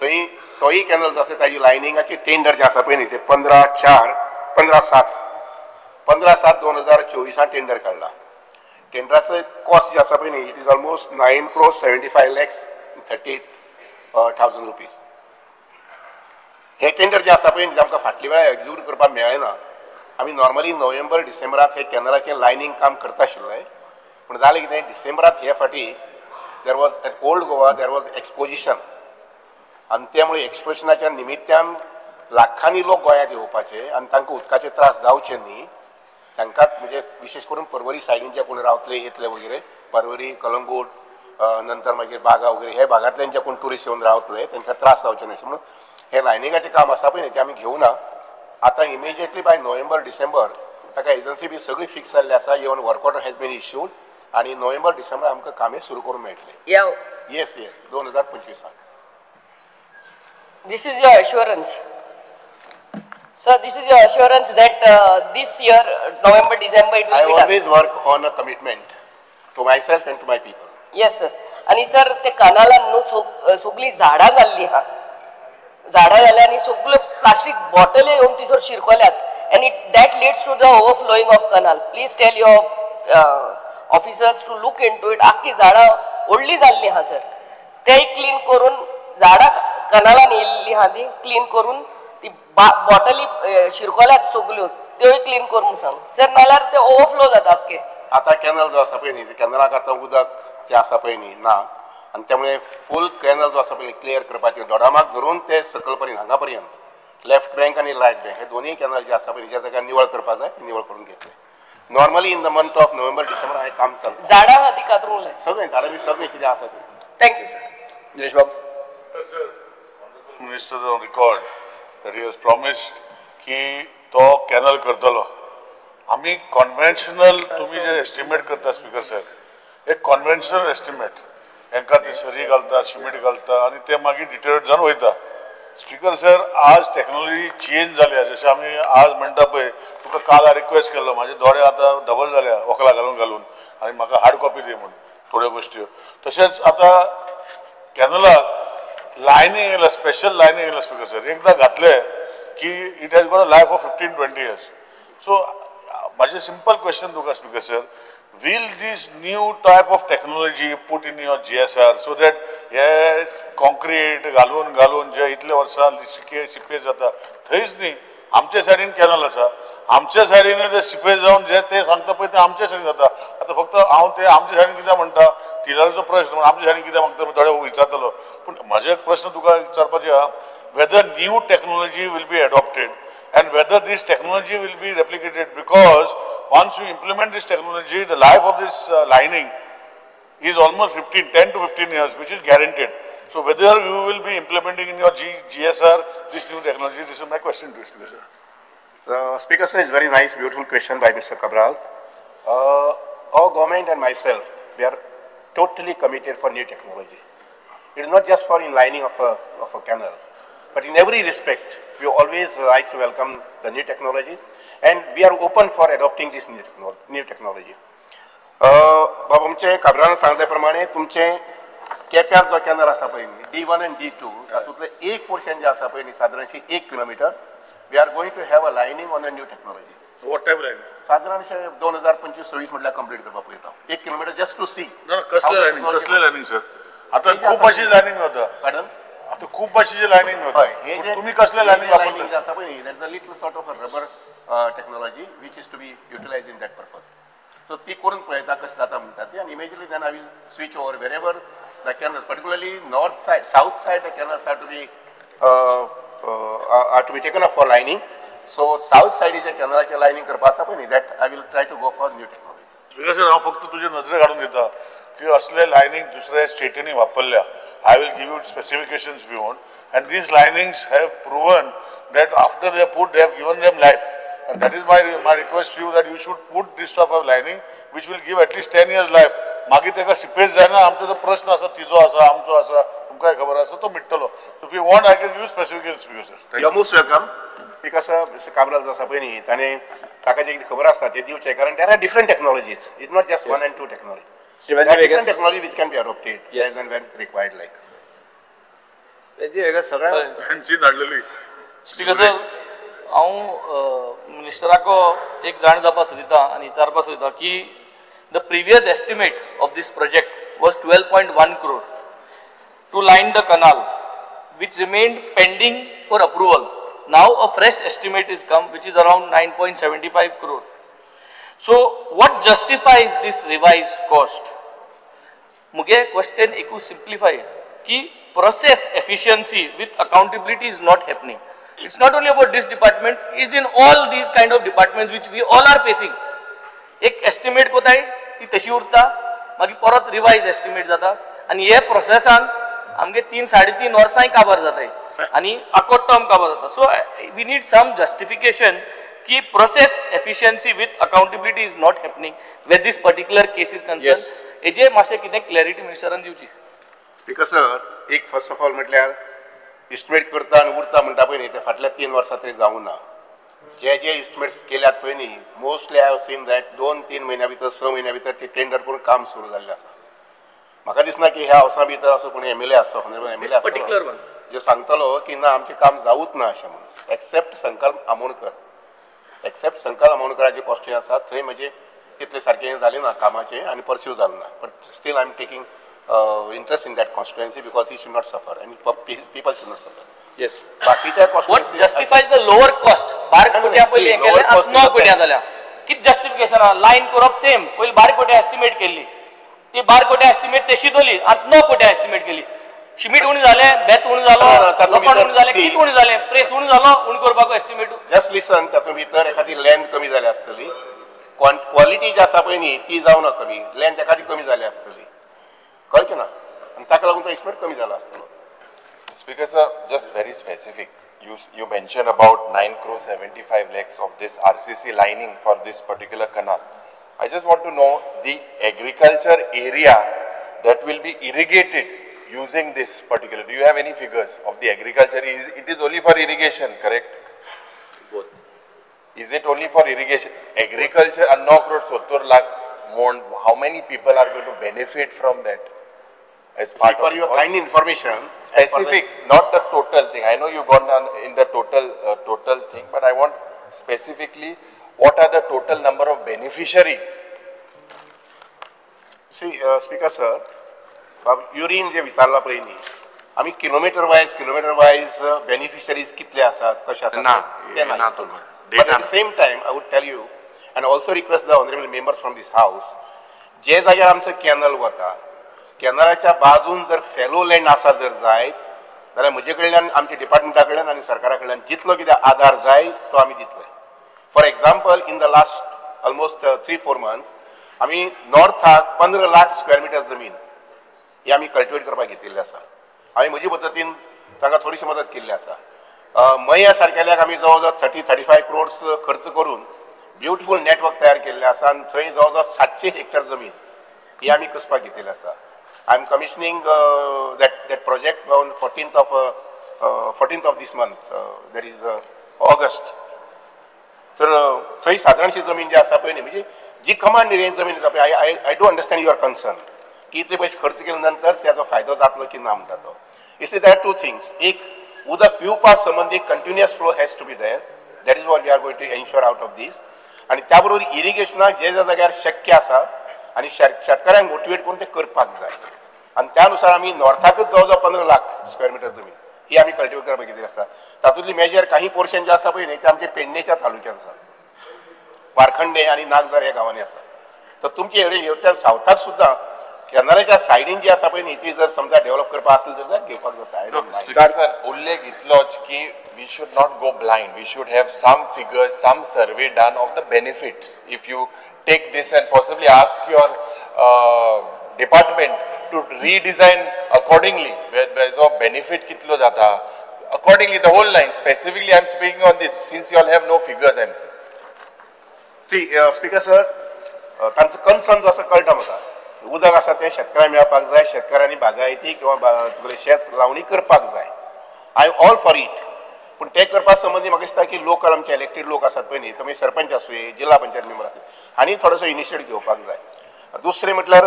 थंय तोय कॅनल जो आसा ताजी लायनिंगाची टेंडर जे आसा पळय न्ही ते 15/7/2024 टेंडर काडला टेंडराचो कॉस्ट जे आसा पळय न्ही इट इज ऑलमोस्ट 9,75,38,000 रुपीज हे टेंडर जे आसा पळय न्ही आमकां फाटल्या वेळार एक्झिक्यूट करपाक मेळ्ळें ना आमी नॉर्मली नोव्हेंबर डिसेंबरांत हे कॅनलाचें लायनींग काम करता आशिल्लें पूण जालें कितें डिसेंबरांत हे फाटी there was at old Goa there was exposition आनी त्यामुळे एक्सपोजिशनाच्या निमित्यान लाखांनी लोक गोंयांत येवपाचे आनी तांकां उदकाचे त्रास जावचे न्ही तांकांच म्हणजे विशेष करून पर्वरी सायडीन जे कोण रावतले येतले वगैरे पर्वरी कलंगूट नंतर मागीर बागा वगैरे हे भागांतल्यान जे कोण ट्युरिस्ट येवन रावतले तांकां त्रास जावचे न्ही म्हणून हे लायनिंगाचें काम आसा पळय न्ही ते आमी घेवना आतां इमिजिएटली बाय नोव्हेंबर डिसेंबर ताका एजन्सी बी सगळी फिक्स जाल्ली आसा even work order has been issued आनी नोव्हेंबर डिसेंबर आमकां कामें सुरू करून मेळटलें yes 2025 This is your assurance. Sir, this is your assurance that that this year, November, December, it I will be done. always work on a commitment to myself and to my people. Yes, sir. आणि sir ते कनालान न्हू सगळी झाडां घाल्ली हा झाडां घाल्या आनी सगळे प्लास्टीक बॉटले येवन तिचोर शिरकोल्यात and that leads to the overflowing of canal. Please tell your officers to look into it. आख्खी झाडां व्हडली जाल्ली हा सर ते क्लीन करून झाडां कनालान येयल्ली हा ती क्लीन करून ती बॉटली शिरकोल्यात सगल्यो त्यो क्लीन करून सांग सर नाल्यार ते ओवरफ्लो जाता आख्खे. आता कॅनल जो आसा पळय न्ही कॅनलाक आतां उदक जे आसा पळय न्ही ना आनी त्यामुळे फूल कॅनल जो आसा पळय क्लियर करपाचें दोडामाक धरून ते सकल पर्यंत हांगा पर्यंत लेफ्ट बँक आणि राईट बँक हे दोन्ही कॅनल जे आसा पळय ज्या जाग्यार निवळ करपाक जाय ते निवळ करून घेतले. Normally in the month of November December हे काम चलता. झाडां हा ती कातरूंक लाय सगळें झाडां बी सगळें कितें आसा तें. Thank you sir. Dinesh Babu. Minister on record that he has promised की तो कॅनल करतलो. आम्ही कॉन्व्हेन्शनल तुम्ही जे एस्टिमेट करता स्पीकर सर एक कॉन्व्हेन्शनल एस्टिमेट हांकां ते सरी घालता सिमेंट घालता आणि ते मागीर डिटेरेट जावन वयता. स्पीकर सर आज टेक्नॉलॉजी चेंज जाल्या जशें आमी आज म्हणटा पळय तुका काल रिक्वेस्ट केल्लो म्हाजे दोळे आतां डबल जाल्या वखलां घालून घालून आनी म्हाका हार्ड कॉपी दी म्हणून थोड्यो गोश्टी तशेंच आतां कॅनलाक लायनींग येयला स्पेशल लायनींग येयला स्पीकर सर एकदां घातले की it has got a life of 15-20 years. So माझे सिंपल क्वेश्चन तुका speaker sir will this new type of technology put in your GSR so that हे कॉन्क्रीट घालून जे इतले वर्सां सिपेज जाता थंयच न्ही आमचे सायडीन कॅनल आसा आमच्या सायडीन ते सिपेज जावन जे ते सांगता पळय ते आमचे सायडीन जाता. आतां फक्त हांव ते आमच्या सायडीन कित्याक म्हणटा तिलारीचो प्रश्न म्हण आमच्या सायडीन कित्याक म्हणटा थोडे विचारतलो पूण म्हाजे एक प्रश्न तुका विचारपाचे आहा whether new technology will be adopted and whether this technology will be replicated because once you implement this technology the life of this lining is almost 10 to 15 years which is guaranteed. So whether you will be implementing in your GSR this new technology, this is my question to you, sir. Speaker sir, it's very nice, beautiful question by Mr. Cabral. Our government and myself, we are totally committed for new technology. It is not just for inlining of a canal, but in every respect, we always like to welcome the new technology, and we are open for adopting this new technology. बाबा आमचे काब्रान सांगल्या प्रमाणे तुमचे केप्यार जो canal आसा पळय D1 and D2 तातूंतले 1% जे आसा पळय न्ही सादारणशी 1 kilometre we are going to have a lining on a new technology. What type line? साधारणशे 2025-26 म्हटल्यार कंप्लीट करपाक पळयता 1 किलोमीटर जस्ट टू सी. कसले लायनींग सर आता खूप अशी लायनींग होता पॅडन आता खूप अशी लायनींग होता तुम्ही कसले लायनींग वापरता आसा पळय there is a little sort of a rubber technology which is to be utilised in that purpose. So ती करून पळयता कशें जाता म्हणटा ती आनी इमेजिनली then I will switch over wherever the canals particularly north side south side the canals are to be taken up for lining. So south सायडीच्या कॅनलाचें लायनींग करपा आसा पळय न्ही that I will try to go for new technology. Because हांव फक्त तुजे नजरे काढून दिता की असले लायनींग दुसऱ्या स्टेटींनी वापरल्या I will give you specifications we want and these linings have proven that after they put they have given them life. And that is my request to you that you should put this type of lining which will give at least 10 years life. मागीर तेका seepage जायना आमचो जो प्रश्न आसा तिजो आसा आमचो आसा तुमकां खबर आसा तो मिटतलो. If you want I can use specifications for you sir. You are most welcome. Because mister Cabral जो आसा पळय न्ही ताणें ताका जे कितें खबर आसता तें दिवचें कारण there are different technologies it not just 1 and 2 technology. Different technology which can be adopted as and when required like. वेगळं सगळ्या फॅन्सी धाडलेली स्पीकर सर हांव मिनिस्टराको एक जाण जावपा सोदिता आनी विचारपा सोदिता की the previous estimate of this project was 12.1 crore to line the canal which remained pending for approval. Now a fresh estimate is come which is around 9.75 crore. So what justifies this revised cost? मुगे question एकू simplify की process efficiency with accountability is not happening. It's not only about this department, it's in all these kind of departments which we all are facing. एक estimate कोताय ती तशी उरता मागीर परत रिवाइज एस्टिमेट जाता आनी हे प्रोसेसान आमगे 3-3.5 वर्सांय काबार जाताय आनी आकोट टर्म काबार जाता. So we need some justification की process efficiency with accountability is not happening with this particular case is concern. हेजे मातशें कितें क्लॅरिटी मिनिस्टरान दिवची. बिकॉज सर एक फर्स्ट ऑफ ऑल म्हटल्यार इस्टिमेट करता आनी उरता म्हणटा पळय न्ही ते फाटल्या 3 वर्सां तरी जावं ना. जे इस्टिमेट्स केल्यात पळय न्ही mostly I have seen that 2-3 म्हयन्या भितर 6 म्हयन्या भितर ते टेंडर करून काम सुरू जाल्लें आसा. म्हाका दिसना की ह्या हावसा भितर असो कोणी एमएलए आसा एमएलए आसा जो सांगतलो की ना आमचें काम जावूच ना अशें म्हणून एक्सेप्ट संकल्प आमोणकराचे क्वेश्चन आसा थंय म्हणजे तितलें सारकें जालें ना कामाचें आनी परस्यू जालें ना but still I am taking interest in that constituency because he should not suffer and his people should not suffer. Yes. बाकीच्या What constituency justifies the lower cost? 12 कोट्या पयली केले 9 कोट्या जाल्या. कित जस्टिफिकेशन आहा? लाइन करप सेम. पयली 12 कोट्या एस्टिमेट केली. ती 12 कोट्या एस्टिमेट तशी दोली आतां 9 कोट्या एस्टिमेट केली. शिमीट उणी जाले, बेत उणी जालो, लोखंड उणी जाले, कित उणी जाले, प्रेस उणी जालो, उणी करपाक एस्टिमेट. जस्ट लिसन तातूंत भितर एखादी लेंथ कमी जाली आसतली क्वॉलिटी जी आसा पळय न्ही ती जावं ना कमी लेंथ एखादी कमी जाली आसतली कळ्ळें ना आनी ताका लागून तो एस्टिमेट कमी जालो आसतलो. Speaker sir, just very specific. You mentioned about 9 crore 75 lakhs of this RCC lining for this particular canal. I just want to know the agriculture area that will be irrigated using this particular. Do you have any figures of the agriculture? It is only for irrigation, correct? Both. Is it only for irrigation? Agriculture, 9 crore 70 lakh mon. How many people are going to benefit from that? As part for your kind information, specific, not the total thing. I know you've gone on in the total thing, but I want specifically what are the total number of beneficiaries? See, Speaker sir, urine जे विचारला पळय न्ही आमी kilometre wise beneficiaries कितले आसात कशे आसात ते ना but at the same time I would tell you and also request the honourable members from this house जे जाग्यार आमचो कॅनल वता कॅनलाच्या बाजून जर फेलो लँड आसा जर जायत जाल्यार म्हजे कडल्यान आमच्या डिपार्टमेंटा कडल्यान आनी सरकारा कडल्यान जितलो कितें आधार जाय तो आमी दितले. For example in the last almost 3-4 months आमी नॉर्थाक 15 लाख स्क्वेअर मिटर जमीन ही आमी कल्टिवेट करपाक घेतिल्ली आसा. हांवें म्हजे पद्दतीन ताका थोडीशी मदत केल्ली आसा. मया सारकेल्याक आमी जवळ जवळ 30-35 crores खर्च करून ब्युटिफूल नेटवर्क तयार केल्लें आसा आनी थंय जवळ जवळ 700 हेक्टर जमीन ही आमी कसपाक घेतिल्ली आसा. I am commissioning that project on 14th of this month. That is August. तर थंय साधारणशी जमीन जी आसा पळय न्ही म्हणजे जी कमांड एरियेन जमीन आसा पळय I don't understand your concern की इतले पयशे खर्च केले नंतर त्याचो फायदो जातलो की ना म्हणटा तो. It's there are 2 things. एक उदक पिवपा संबंधी continuous flow has to be there. That is what we are going to ensure out of this. आनी त्या बरोबर इरिगेशनाक जे जाग्यार शक्य आसा आनी शेतकाऱ्यांक मोटिवेट करून ते करपाक जाय आनी त्यानुसार आमी नॉर्थाकच जवळ जवळ 15 लाख स्क्वेअर मिटर जमीन ही आमी कल्टिवेट करपाक घेतिल्ली आसा. तातूंतली मेजर काही पोर्शन जे आसा पळय न्ही ते आमचे पेडणेच्या तालुक्यांत आसा पारखंडे आनी नागजार ह्या गांवांनी आसा. तर तुमचे हेवटेन सावथाक सुद्दां कॅनलाच्या सायडीन जी आसा पळय न्ही ती जर समजा डेव्हलप करपा आसली जाल्यार घेवपाक जाता. सर उल्लेख इतलोच की we should not go blind. We should have some figures, some survey done of the benefits. If you take this and possibly ask your department to redesign accordingly, where the benefit kitlo jata, accordingly the whole line. Specifically, I am speaking on this since you all have no figures. I am saying. See, Speaker sir, तांचो concern जो आसा कळटा म्हाका. उदक आसा तें शेतकाऱ्यांक मेळपाक जाय, शेतकाऱ्यांनी बागायती किंवा शेत लावणी करपाक जाय. I am all for it. पूण ते करपा संबंधी म्हाका दिसता की लोकल आमचे इलेक्टेड लोक आसात पळय न्ही तुमी सरपंच आसूं जिल्हा पंचायत मेंबर आसूं हांणी थोडोसो इनिशिएट घेवपाक जाय. दुसरें म्हटल्यार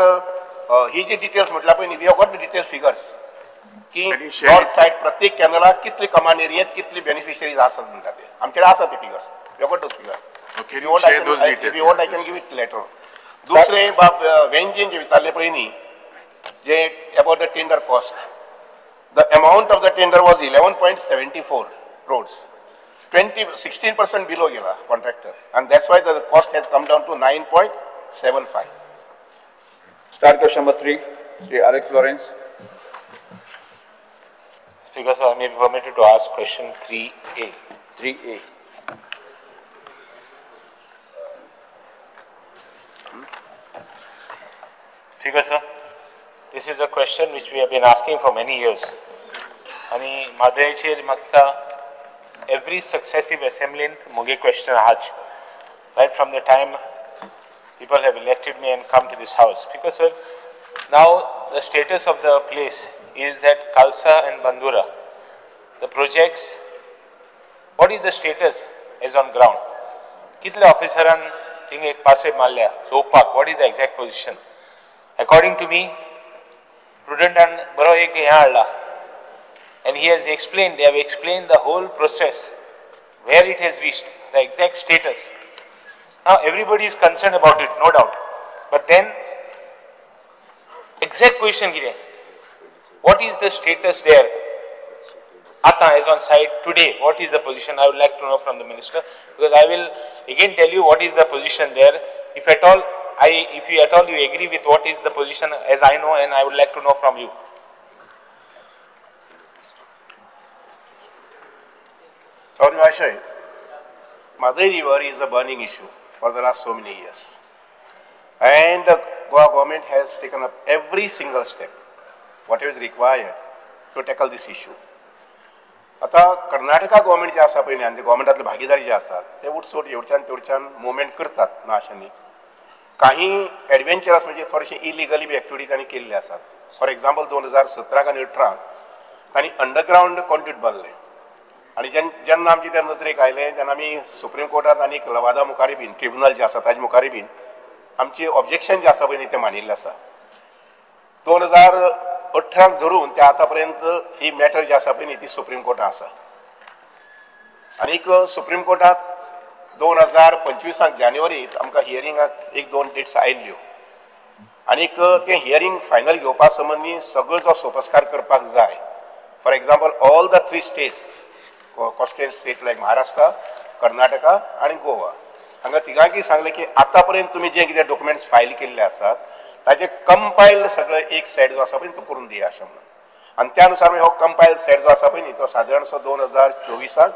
ही जी डिटेल्स म्हटल्यार पळय न्ही we have got the detail figures की नॉर्थ सायड प्रत्येक कॅनलाक कितली कमांड एरियेंत कितली बेनिफिशरीज आसात म्हणटा ते आमचे कडेन आसा ते figures we have got those figures. If you want I can give it later. दुसरें बाब वेंजीन जे विचारले पळय न्ही जे about the tender cost the amount of the tender was 11.74 crores. 16% below gela contractor and that's why the cost has come down to 9.75. Start question number 3, Sri Alex Lawrence. Speaker sir, I may be permitted to ask question 3A. 3A. Speaker sir, this is a question which we have been asking for many years. आणि माद्रेचेर मागसा every successive assembly muge question ahaj right from the time people have elected me and come to this house because sir now the status of the place is that Kalsa and Bandura the projects what is the status as on ground. कितले ऑफिसरान thing एक पासे मारल्या चोवपाक what is the exact position. According to me, prudent and बरो एक हे हाडला and he has explained, they have explained the whole process, where it has reached, the exact status. Now everybody is concerned about it, no doubt. But then, exact question कितें? What is the status there? Ata is on site today. What is the position? I would like to know from the minister, because I will again tell you what is the position there. If at all, if you at all you agree with what is the position as I know, and I would like to know from you. Sorry, Vashay. Madai River is a burning issue for the last so many years, and the Goa government has taken up every single step, whatever is required, to tackle this issue. आता Karnataka government जे आसा पळय न्ही आनी गव्हर्मेंटातले भागीदारी जे आसात ते उठसूट एवढच्यान तेवढच्यान मुवमेंट करतात ना अशें न्ही. काही एडवेंचरस म्हणजे थोडेशे इलिगली बी एक्टिविटी तांणी केल्ले आसात. फॉर एक्झाम्पल 2017 आनी 18 तांणी अंडरग्रावंड कॉन्ट्रीट बांदले आनी जेन्ना आमचे त्या नजरेक आयले तेन्ना आमी सुप्रीम कोर्टात आनी लवादा मुखारी बीन ट्रिब्युनल जे आसा ताजे मुखारी बीन आमचे ऑब्जेक्शन जे आसा पळय न्ही ते मांडिल्ले आसा. 2018 धरून ते आता पर्यंत ही मॅटर जी आसा पळय न्ही ती सुप्रीम कोर्टात आसा. आनीक सुप्रीम कोर्टात 2025 जानेवारीत आमकां हियरिंगाक 1-2 डेट्स आयिल्ल्यो आनीक ते हियरिंग फायनल घेवपा संबंदी सगळो जो सोपस्कार करपाक जाय. For example all the 3 states coastal state like Maharashtra, Karnataka आनी गोवा हांगा तिगांकी सांगले की आता पर्यंत तुमी जे कितें डॉक्युमेंट्स फायल केल्ले आसात ताजे कंपायल्ड सगळो एक सेट जो आसा पळय तो करून दिया अशें म्हणून. आनी त्या अनुसार हो कंपायल्ड सेट जो आसा पळय न्ही तो सादारणसो 2024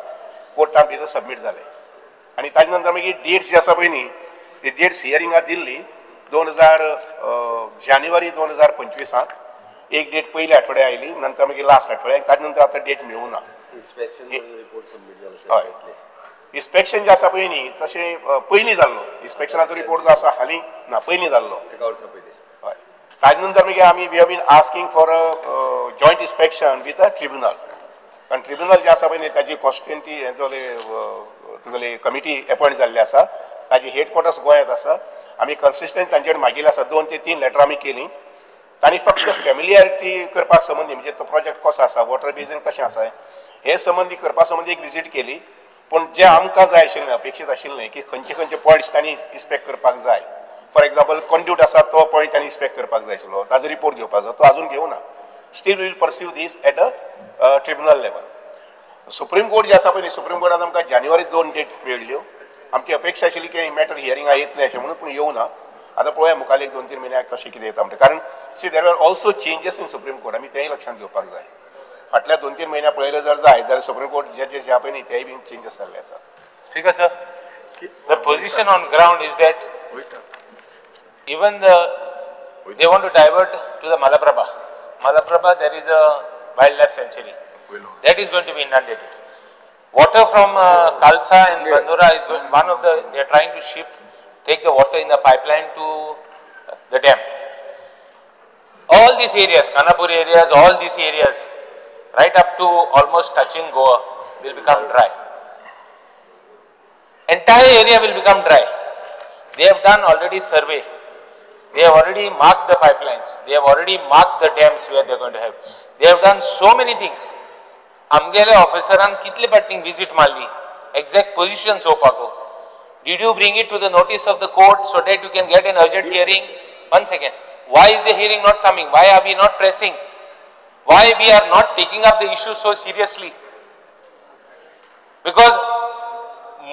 कोर्टान भितर सबमीट जाले आनी ताजे नंतर मागीर डेट्स जी आसा पळय न्ही ती डेट्स हियरिंगाक दिल्ली 2000 जानेवारी 2025 एक डेट पयल्या आठवड्या आयली, नंतर मागीर लास्ट आठवड्याक, ताजे नंतर आतां डेट मेळूं ना. हय, इन्स्पेक्शन जे आसा पळय न्ही तशें पयलीं जाल्लो इन्स्पेक्शनाचो रिपोर्ट जो आसा हालीं ना पयलीं जाल्लो. हय, ताजे नंतर मागीर आमी we have been asking for a joint inspection with a tribunal. कारण ट्रिब्युनल जे आसा पळय न्ही ताजी कॉन्स्टिट्युएंटी तुगेली कमिटी अपॉयंट जाल्ली आसा, ताजी हेडक्वॉर्टर्स गोंयांत आसा. आमी कन्सिस्टंट तांचे कडेन मागिल्ले आसा, 2 ते 3 लेटरां आमी केलीं. तांणी फक्त फॅमिलियरिटी करपा संबंदी म्हणजे तो प्रोजेक्ट कसो आसा, वॉटर बेजीन कशें आसा हे संबंधी करपा संबंदी एक विजीट केली. पूण जे आमकां जाय आशिल्लें अपेक्षीत आशिल्लें की खंयचे खंयचे पॉयंट्स तांणी इन्स्पेक्ट करपाक जाय, फॉर एक्झाम्पल कंड्यूट आसा तो पॉयंट तांणी इन्स्पेक्ट करपाक जाय आशिल्लो, ताजो रिपोर्ट घेवपाक जाय, तो आजून घेवना. Still will pursue this at a tribunal level. Supreme Court जे आसा पळय न्ही सुप्रीम कोर्टान आमकां जानेवारी 2 डेट मेळिल्ल्यो. आमची अपेक्षा आशिल्ली की मॅटर हियरिंगा येतलें अशें म्हणून, पूण येवना. आतां पळोवया मुखार 1-2-3 म्हयन्याक कशें कितें येता म्हणटा. कारण see there are also changes in supreme court, आमी तेंय लक्षांत घेवपाक जाय. फाटल्या 2-3 म्हयन्या पळयलें जर जाय जाल्यार सुप्रीम कोर्ट जजेस जे पळय न्ही तेय बीन चेंजीस जाल्ले आसात. Speaker sir, the position on ground is that even they want to divert to the Malaprabha. Malaprabha, there is a wildlife sanctuary that is going to be inundated. Water from Kalsa and Bandura is going, they are trying to take the water in the pipeline to the dam. All these areas, Kanapur areas, all these areas, right up to almost touching Goa, will become dry. Entire area will become dry. They have done already survey. They have already marked the pipelines. They have already marked the dams where they are going to have. They have done so many things. Amgele officeran kitle patting visit malli. Exact position chopako. Did you bring it to the notice of the court so that you can get an urgent hearing? 1 second. Why is the hearing not coming? Why are we not pressing? Why we are not taking up the issue so seriously? Because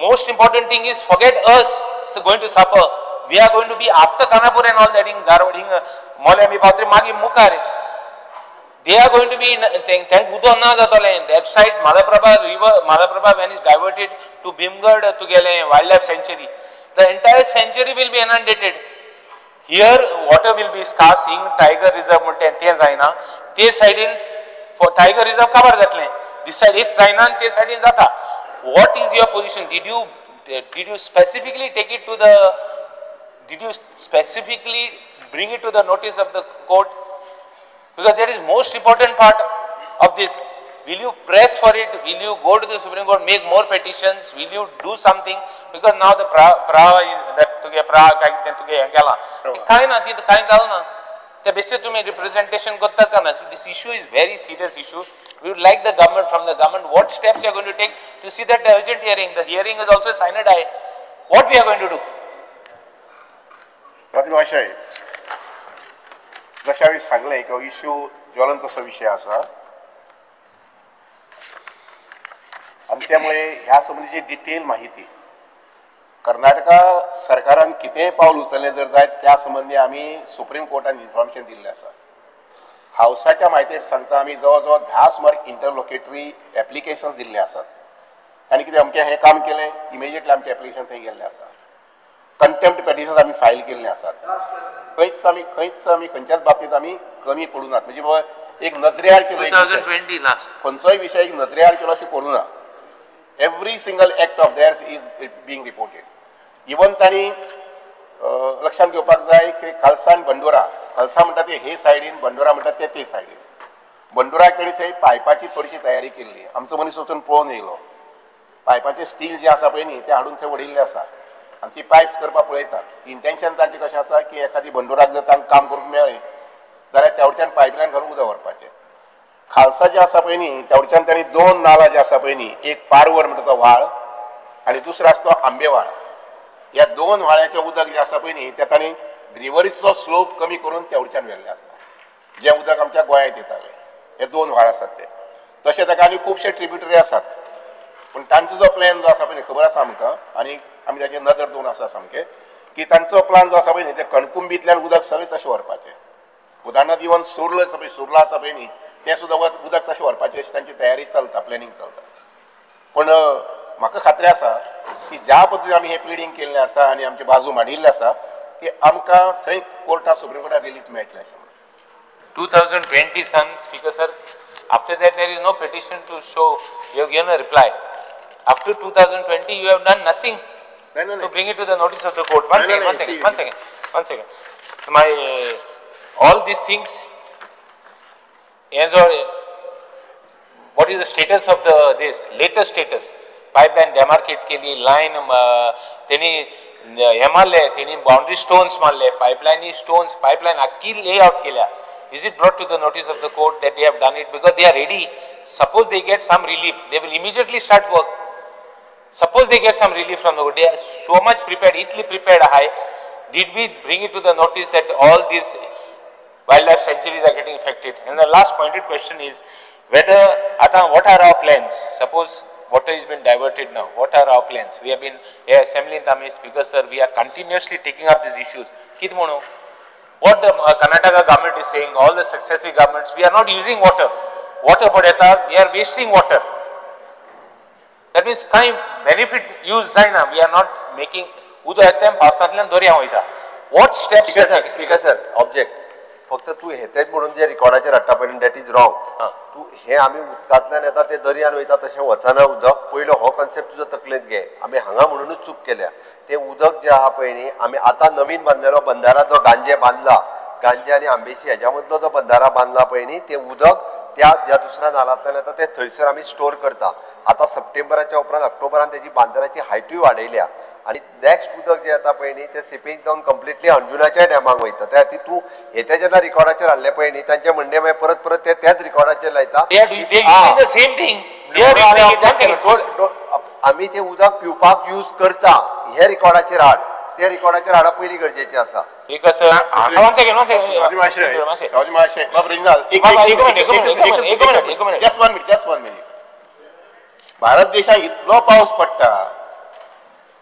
most important thing is forget us going to suffer. We are going to be after Kanapur and all that in Dharwad, Molami Patri Magi Mukare. They are going to be thank Udonna Zatole. That side Malaprabha river, Malaprabha when is diverted to Bhimgad to Gele wildlife sanctuary. The entire sanctuary will be inundated. Here water will be scarce in tiger reserve Monte Zaina. Te side in for tiger reserve cover zatle. This side is Zaina and te side in Zata. What is your position? Did you specifically take it to the? Did you specifically bring it to the notice of the court? Because that is most important part of this. Will you press for it? Will you go to the Supreme Court, make more petitions? Will you do something? Because now the Praha is that तुगे Praha काय तुगे हे केला काय ना ती काय झालं ना त्या बेसिस तुम्ही रिप्रेझेंटेशन करता का ना. This issue is very serious issue. We would like the government, from the government, what steps you are going to take to see that the urgent hearing. The hearing is also cyanide. What we are going to do? प्रतिभाषाय जशा वेळी सांगले की issue ज्वलंत असो विषय असा आणि त्यामुळे ह्या संबंधीची डिटेल माहिती कर्नाटका सरकारान कितेंय पावल उचलले जर जायत त्या संबंधी आम्ही सुप्रीम कोर्टान इन्फॉर्मेशन दिल्लें आसा. हावसाच्या म्हायतीर सांगता आमी जवळ जवळ 10 सुमार इंटरलोकेटरी एप्लिकेशन दिल्ले आसात. आनी कितें अमकें हें काम केलें इमिजिएटली आमचें एप्लिकेशन थंय गेल्लें आसा. कंटेम्प्ट पेटिशन आमी फायल केल्लीं आसात. खंयच आमी खंयच्याच बाबतींत आमी कमी पडूं नात. म्हणजे बाबा एक नजरेआड केलो 2020 लास्ट खंयचोय विशय एक नजरेआड केलो अशें करूं ना. Every single act of theirs is being reported. Even तांणी लक्षांत घेवपाक जाय की खालसा आनी बंडोरा, खालसा म्हणटा ते हे सायडीन, बंडोरा म्हणटा ते सायडीन. बंडोराक तेणी थंय पायपाची थोडीशी तयारी केल्ली. आमचो मनीस वचून पळोवन येयलो. पायपाचें स्टील जें आसा पळय न्ही तें हाडून थंय उडयल्लें आसा आनी ती पायप्स करपाक पळयतात. इंटेन्शन तांचें कशें आसा की एखादी बंडोराक जर तांकां काम करूंक मेळ्ळें जाल्यार त्या वटेच्यान पायपलायन घालून उदक व्हरपाचें. खालसा जें आसा पळय न्ही त्या वटेच्यान तांणी 2 नाला जे आसा पळय न्ही, एक पारवर म्हणटा तो व्हाळ आनी दुसरो आसा तो आंबेवाळ. ह्या 2 व्हाळांचें उदक जें आसा पळय न्ही तें तांणी रिवरीचो स्लोप कमी करून त्या वटेच्यान व्हेल्लें आसा. जें उदक आमच्या गोंयांत येतालें हे 2 व्हाळ आसात ते. तशें ताका आनी खुबशे ट्रिब्युटरी आसात. पूण तांचो जो प्लॅन जो आसा पळय खबर आसा आमकां आनी आमी ताचेर नजर दवरून आसा सामकें की तांचो प्लॅन जो आसा पळय न्ही ते कणकुंबींतल्यान उदक सगळें तशें व्हरपाचें. उदाहरणार्थ इवन सुर्ला आसा पळय, सुर्ला आसा पळय न्ही तें सुद्दां उदक तशें व्हरपाचें अशी तांची तयारी चलता, प्लॅनिंग चलता. पूण म्हाका खात्री आसा की ज्या पद्दतीन आमी हें प्लिडींग केल्लें आसा आनी आमची बाजू मांडिल्ली आसा की आमकां थंय कोर्टांत सुप्रीम कोर्टात रिलीफ मेळटलें अशें. 2020 son, Speaker sir. After that there is no petition to show. You have given a reply. After 2020 you have done nothing to bring it to the notice of the court. One second. My all these things. As or what is the status of this latest status? Pipeline demarcate केली, line तेनी मारले, तेनी boundary stones मारले, pipeline stones, pipeline अख्खी layout केल्या. Is it brought to the notice of the court that they have done it because they are ready? Suppose they get some relief, they will immediately start work. Suppose they get some relief from the court, they are so much prepared, equally prepared high. Did we bring it to the notice that all these wildlife sanctuaries are getting affected? And the last pointed question is whether, what are our plans? Suppose water has been diverted now. What are our plans? We have been assembly in Tamil, Speaker sir, we are continuously taking up these issues. What the Karnataka government is saying, all the successive governments, we are not using water. Water padeta, we are wasting water. That means kind benefit use zaina. We are not making udo etem पावसांतल्यान दर्या वयता. What steps? Speaker sir, object. फक्त तू हेतेच म्हणून जे रिकॉर्डाचेर हाडटा पळय that is wrong. तू हे आमी उदकांतल्यान येता ते दर्यान वयता तशें वचना उदक. पयलो हो कन्सेप्ट तुजो तकलेंत घे. आमी हांगा म्हणूनच चूक केल्या. ते उदक जे आहा पळय न्ही आमी आतां नवीन बांदलेलो बंधारा जो गांजे बांदला, गांजे आनी आंबेशी हेज्या मदलो जो बंधारा बांदला पळय न्ही ते उदक त्या ज्या दुसऱ्या नालांतल्यान येता ते थंयसर आमी स्टोर करता. आतां सप्टेंबराच्या उपरांत ऑक्टोबरान तेजी बांदराची हायटूय वाडयल्या आनी नेक्स्ट उदक जे येता पळय न्ही ते सिपेज जावन कंप्लिटली अंजुनाच्या डॅमाक वयता. त्या खातीर तूं हेते जेन्ना रिकॉर्डाचेर हाडले पळय न्ही तांचे म्हणणे मागीर परत परत ते त्याच रिकॉर्डाचेर लायता. आमी ते उदक पिवपाक यूज करता हे रिकॉर्डाचेर हाड. ते रिकॉर्डाचेर हाडप पयलीं गरजेचें आसा. भारत देशात इतलो पावस पडटा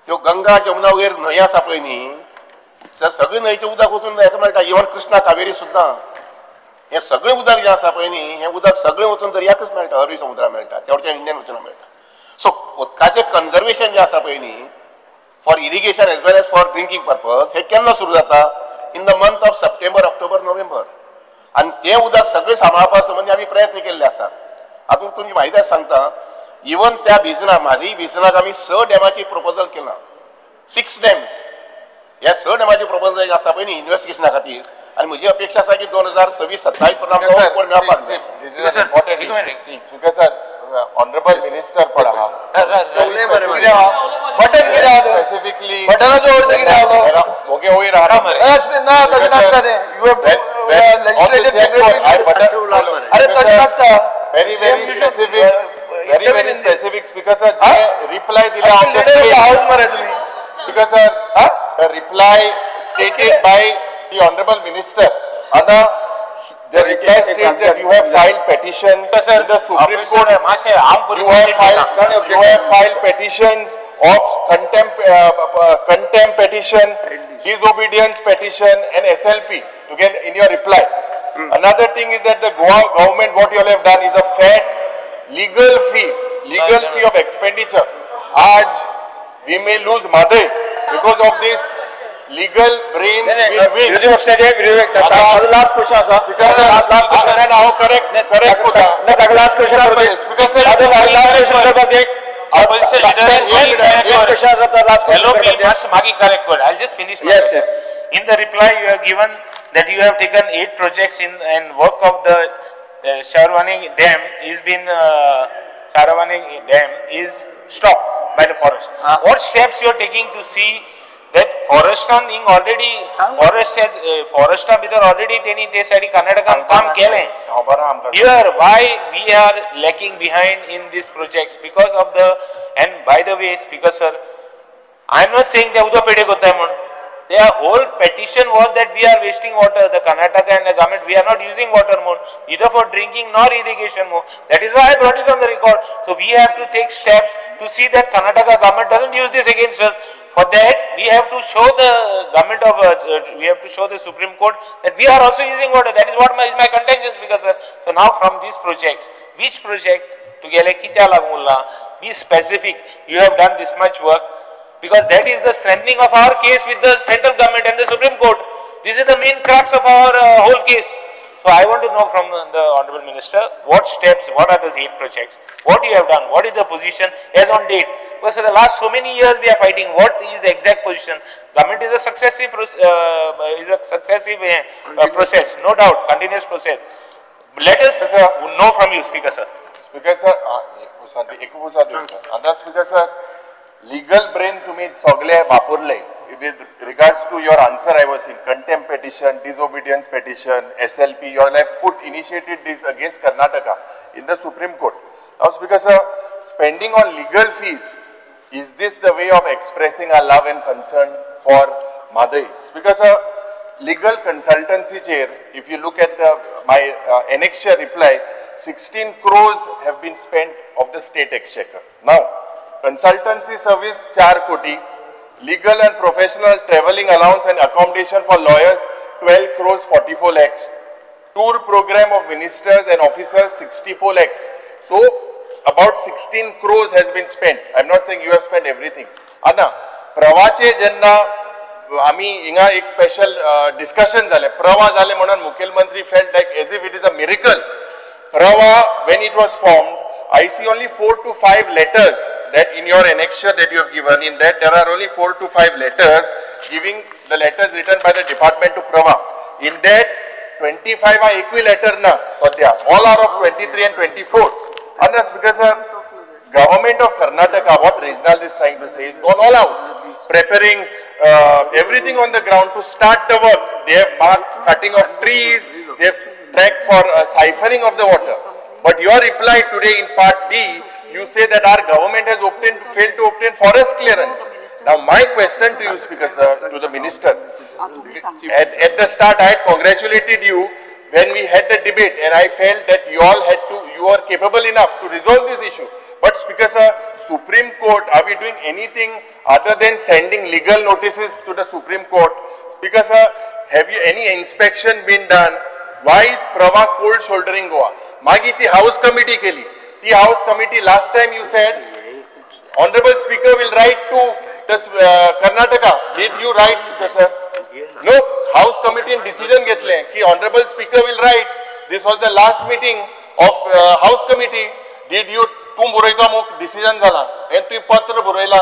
त्यो गंगा जमुना वगैरे न्हंय आसा पळय न्ही सगळी न्हंयचें उदक वचून हेका मेळटा. इवन कृष्णा कावेरी सुद्दां हें सगळें उदक जें आसा पळय न्ही हें उदक सगळें वचून दर्याकच मेळटा, अरबी समुद्राक मेळटा, त्या वटेच्यान इंडियन वचून मेळटा. सो उदकाचें कन्जर्वेशन जें आसा पळय न्ही for irrigation as well as for drinking purpose हे केन्ना सुरू जाता? In the month of September, October, November. आनी तें उदक सगळें सांबाळपा संबंदी आमी प्रयत्न केल्ले आसात. हातूंत तुमची म्हायती सांगता इवन त्या भिजनाक म्हाजी भिजनाक आमी 6 डॅमाची प्रपोजल केला. 6 डॅम्स. ह्या 6 डॅमाची प्रपोजल आसा पळय न्ही इन्व्हेस्टिगेशना खातीर आणि म्हजी अपेक्षा आसा की 2026-27 पर्यंत कोण मेळपाक जाय. स्पीकर सर, ऑनरेबल मिनिस्टर पण आहा बटन कितें आहा तो? स्पेसिफिकली बटनाचो अर्थ कितें आहा तो? मोगे वयर आहा ना तशें नासता तें. यू हॅव टू लेजिस्लेटिव्ह अरे तशें नासता. very specific speaker sir reply dila on the speaker sir the reply stated by the honorable minister and the reply states that you have filed petition to the Supreme Court. You have filed petitions of contempt petition, disobedience petition and SLP to get in your reply. Another thing is that the Goa government, what you all have done is a fat legal fee of expenditure. Aj we may lose Madhe because of this legal brain will win. Last question asa. Last question and how correct kuda. Last question I'll just finish. Yes. In the reply you have given that you have taken 8 projects in and work of the Sharavani Dam is stopped by the forest. What steps you are taking to see that forestan already forestan bidar already teni te side Karnataka काम केले. Here why we are lacking behind in these projects because of the, and by the way speaker sir, I am not saying that Uda Pede Gota mon. Their whole petition was that we are wasting water. The Karnataka and the government, we are not using water more, either for drinking nor irrigation more. That is why I brought it on the record. So we have to take steps to see that Karnataka government doesn't use this against us. For that, we have to show the government of, we have to show the Supreme Court that we are also using water. That is what is my contention, speaker sir. So now from these projects, which project to get a kitya lagulla, be specific. You have done this much work. Because that is the strengthening of our case with the central government and the Supreme Court. This is the main crux of our whole case. So I want to know from the Honorable Minister, what steps, what are those 8 projects, what you have done, what is the position as on date. Because for the last so many years we are fighting, what is the exact position. Government is a successive process, no doubt, continuous process. Let us know from you, Speaker sir. Speaker sir, Andhra Speaker sir, legal brain तुम्ही सगळे वापरले. With regards to your answer, I was in contempt petition, disobedience petition, SLP. You all have initiated this against Karnataka in the Supreme Court. Now, Speaker sir, spending on legal fees, is this the way of expressing our love and concern for Madai? Speaker sir, legal consultancy chair. If you look at my annexure reply, 16 crores have been spent of the state exchequer. Now, consultancy service 4 koti, legal and professional travelling allowance and accommodation for lawyers 12 crores 44 lakhs, tour program of ministers and officers 64 lakhs. So about 16 crores has been spent. I am not saying you have spent everything. Anna, Pravache jenna आम्ही हिंगा एक special discussion झाले. प्रवा झाले म्हणून मुख्यमंत्री felt like as if it is a miracle. Prava, when it was formed, I see only 4 to 5 letters that in your annexure that you have given, in that there are only 4 to 5 letters giving the letters written by the department to Prava. In that 25 are equi letter na, Sadhya. All are of 23 and 24. And that's because government of Karnataka, what Reginald is trying to say, is gone all out, preparing everything on the ground to start the work. They have marked cutting of trees, they have tracked for siphoning of the water. But your reply today in part D, you say that our government has failed to obtain forest clearance. Now my question to you, Speaker sir, to the Minister, at the start I had congratulated you when we had the debate and I felt that you are capable enough to resolve this issue. But Speaker sir, Supreme Court, are we doing anything other than sending legal notices to the Supreme Court? Speaker sir, have you any inspection been done? Why is Prava cold shouldering Goa? Magi ti House Committee keli. The House Committee last time you said, Honorable Speaker will write to the Karnataka. Did you write, Speaker sir? No, House Committee decision घेतले ki Honorable Speaker will write. This was the last meeting of House Committee. Did you तुम बुराईचा मुख decision झाला and तू पत्र बुराईला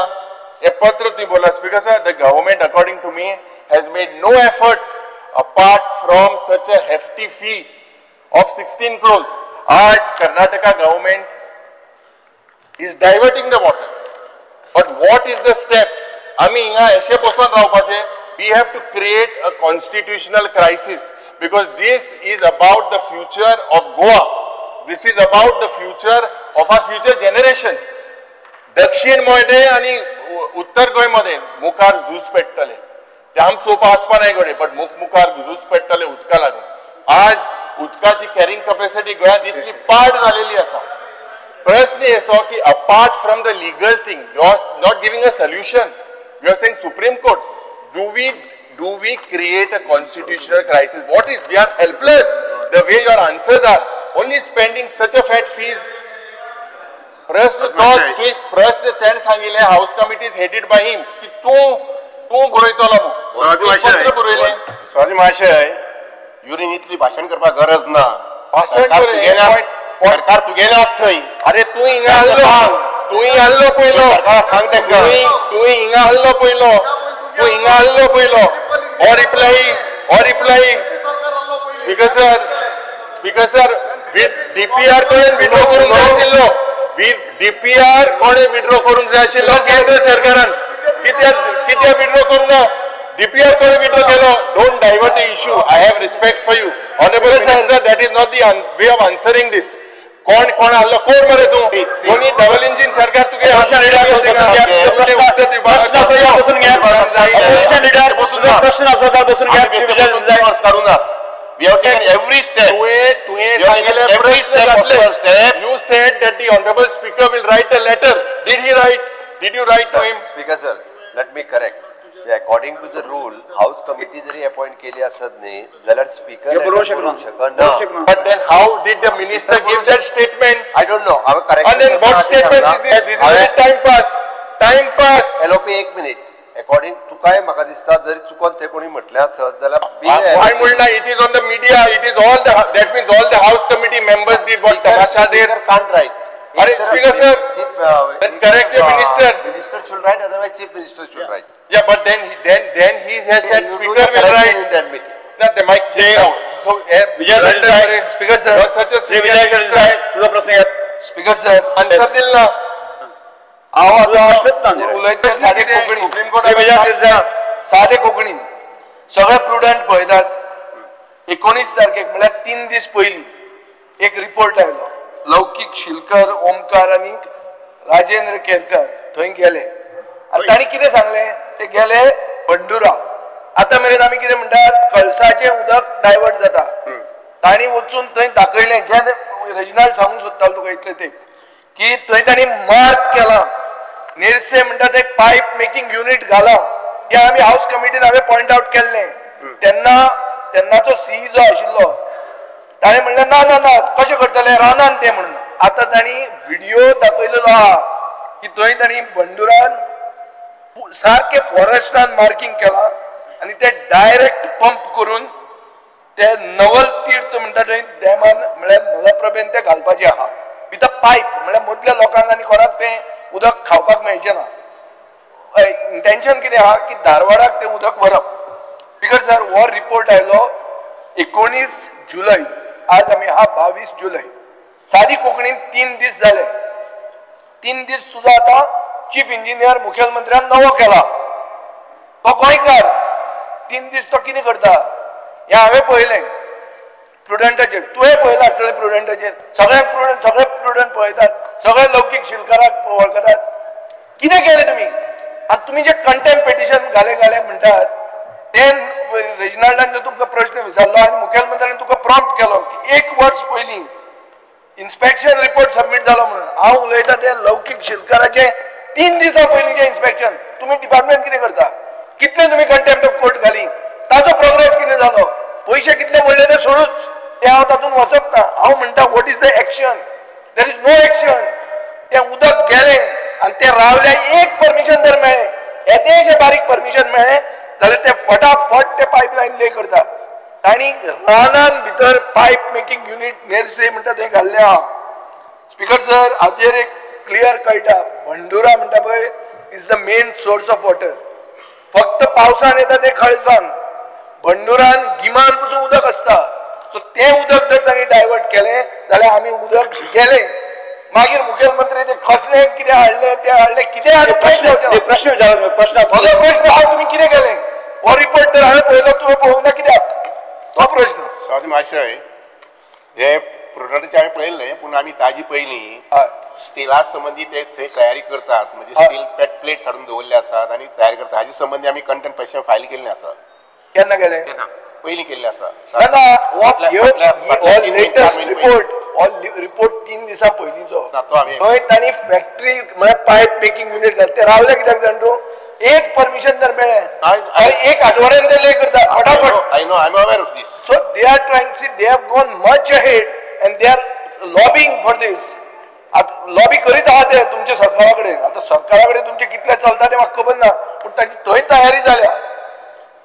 ए पत्र तू बोला. Speaker sir, the government according to me has made no efforts apart from such a hefty fee of 16 crores, आज Karnataka government is diverting the water. But what is the steps? आम्ही हिंगा अशे बसून रावपाचे. We have to create a constitutional crisis because this is about the future of Goa. This is about the future of our future generations. दक्षिण मध्ये आणि उत्तर गोय मध्ये मुखार झूज पेटतले. ते आम चोपा आसपा नाही गडे बट मुखार झूज पेटतले उदका लागून. आज उदकाची कॅरिंग कॅपॅसिटी गोंयांत इतली पाड झालेली आसा. प्रश्न असो की apart from the legal thing you are not giving a solution. You are saying supreme court. Do we create a constitutional crisis? What is? We are helpless. The way your answers are, only spending such a fat fees. प्रश्न सांगितले house committee is headed by him की तू बरयतलो स्वाती महाशय urine इतली भाषण करपाक गरज ना. भाषण सरकार तुगेलेच थंय. अरे तू हिंगा आल्लो पयलो सांग तेंका. तू हिंगा आल्लो पयलो. और reply speaker sir with DPR कोणे विड्रॉ करून जाय आशिल्लो. डीपीआर कोणे विड्रॉ करून जाय आशिल्लो केंद्र सरकारान कित्याक विड्रॉ करूना. डीपीआर कोणे विड्रॉ केलो. Don't divert the issue. I have respect for you honourable minister. That is not the way of answering this. कोण आल्लो कोण मरे तू कोणी डबल इंजिन सरकार तुगे प्रश्न आसा बसून घ्या. We have taken every step. Every step. You said that the honorable speaker will write a letter. Did he write? Did you write to him? Speaker sir, let me correct. According to the rule, House committee जरी appoint केली असत नाही जाल्यार speaker बरोवंक शकना. But then how did the minister give that statement? I don't know. I will correct. And then what statement is this? This is time pass. LOP 1 minute. According to काय म्हाका दिसता जरी चुकोन ते कोणी म्हटले असत जाल्यार why mulna? It is on the media. It is all the that means all the House committee members did what tamasha did. Can't write. Speaker sir, then correct your minister. Minister should write, otherwise chief minister should write. Yeah, but then he has said speaker will write. Not the mic change out. So Vijay Sir, Speaker sir, such a Vijay Sir, तुझा प्रश्न घ्या. Speaker sir, answer दिल ना. साधे कोंकणीन सगळे prudent पळयतात. 19 तारखेक म्हळ्यार 3 दीस पयलीं एक रिपोर्ट आयलो. लौकीक शिलकर, ओमकार आनी राजेंद्र केरकर थंय गेले आनी तांणी कितें सांगलें ते गेले बंडुरा. आतां मेरेन आमी कितें म्हणटात कळसाचें उदक डायवर्ट जाता. तांणी वचून थंय दाखयलें जें रेजिनाल्ड सांगूंक सोदतालो तुका इतलें ते की थंय तांणी मार्क केलां. नेरसे म्हणटात एक पायप मेकिंग युनिट घाला. ते आमी हाऊस कमिटीन हांवें पॉयंट आउट केल्लें. तेन्नाचो सीई जो आशिल्लो ताणें म्हणलें ना ना ना कशें करतले रानान ते म्हणून. आतां तांणी व्हिडिओ दाखयलेलो आहा की थंय तांणी बंडुरान सारके फॉरेस्टान मार्किंग केलां आनी ते डायरेक्ट पंप करून ते नवल तीर्थ म्हणटा थंय डॅमान म्हळ्यार मलप्रभेन ते घालपाचें आहा. विथ अ पायप म्हळ्यार मदल्या लोकांक आनी कोणाक तें उदक खावपाक मेळचें ना. इंटेंशन कितें आहा की धारवाडाक तें उदक व्हरप. स्पीकर सर हो रिपोर्ट आयलो 19 जुलय. आज आमी हा 22 जुलय. सादी कोंकणीन 3 दीस जाले. 3 दीस तुजो आतां चीफ इंजिनियर मुखेलमंत्र्यान नवो केला. तो गोंयकार 3 दीस तो कितें करता हें हांवें पळयलें प्रुडंटाचेर. तुवें पळयलां आसतलें प्रुडंटाचेर. सगळे प्रुडंट पळयतात. सगळे लौकीक शिलकाराक वळखतात. कितें केलें तुमी आनी तुमी जे कंटेम्प्ट पिटिशन घाले म्हणटात ते रेजिनाल्डान जो तुमकां प्रश्न विचारलो आनी मुखेलमंत्र्यान तुका प्रॉम्प्ट केलो की 1 वर्स पयलीं इन्स्पेक्शन रिपोर्ट सबमीट जालो म्हणून. हांव उलयतां ते लौकीक शिलकाराचे 3 दिसां पयलींचे इन्स्पेक्शन. तुमी डिपार्टमेंट कितें करता? कितले तुमी कंटेम्प्ट ऑफ कोर्ट घाली? ताजो प्रोग्रेस कितें जालो? पयशे कितले मोडले ते सोडूच. ते हांव तातूंत वचप ना. हांव म्हणटा what is the action? There is no action. तें उदक गेलें आनी ते रावले. एक परमिशन जर मेळ्ळें येदेशें बारीक परमिशन मेळ्ळें जाल्यार ते फटाफट ते पायपलायन ले करता. तांणी रानान भितर पायप मेकिंग युनिट नेरसे म्हणटा थंय घाल्लें आहा. स्पीकर सर हाचेर एक क्लियर कळटा बंडुरा म्हणटा पळय is the main source of water. फक्त पावसान येता ते खळसान. बंडुरान गिमान पसून उदक असता सो ते उदक जर तांणी डायवर्ट केलें जाल्यार आमी उदक गेले मागीर मुखेलमंत्री ते खसले कितें हाडले ते हाडले कितें प्रश्न हांव तुमी कितें केलें हो रिपोर्ट तर हांवें पळयलो तुवें पळोवंक ना कित्याक तो प्रश्न स्वामी महाशय हे प्रोडक्टचे हांवें पळयल्लें पूण आमी ताजी पयलीं स्टिला संबंधी ते थंय तयारी करतात म्हणजे स्टील प्लेट्स हाडून दवरले आसात आनी तयारी करतात हाजे संबंधी आमी कंटेम्प्ट पेटिशन फायल केल्लें आसा केन्ना केलें पयलीं केल्लें आसा लेटेस्ट रिपोर्ट 3 दिसां पयलींचो थंय तांणी फॅक्टरी म्हळ्यार पायप मेकिंग युनिट घातले ते रावले कित्याक जाण तूं एक परमिशन जर मेळ्ळें एक आठवड्यान ते ले करता फटाफट I know I am aware of this so they are trying they have gone much ahead and they are lobbying for this lobby करीत आहात ते तुमच्या सरकारा कडेन आता सरकारा कडेन तुमचे कितले चलता ते म्हाका खबर ना पूण तांची थंय तयारी जाल्या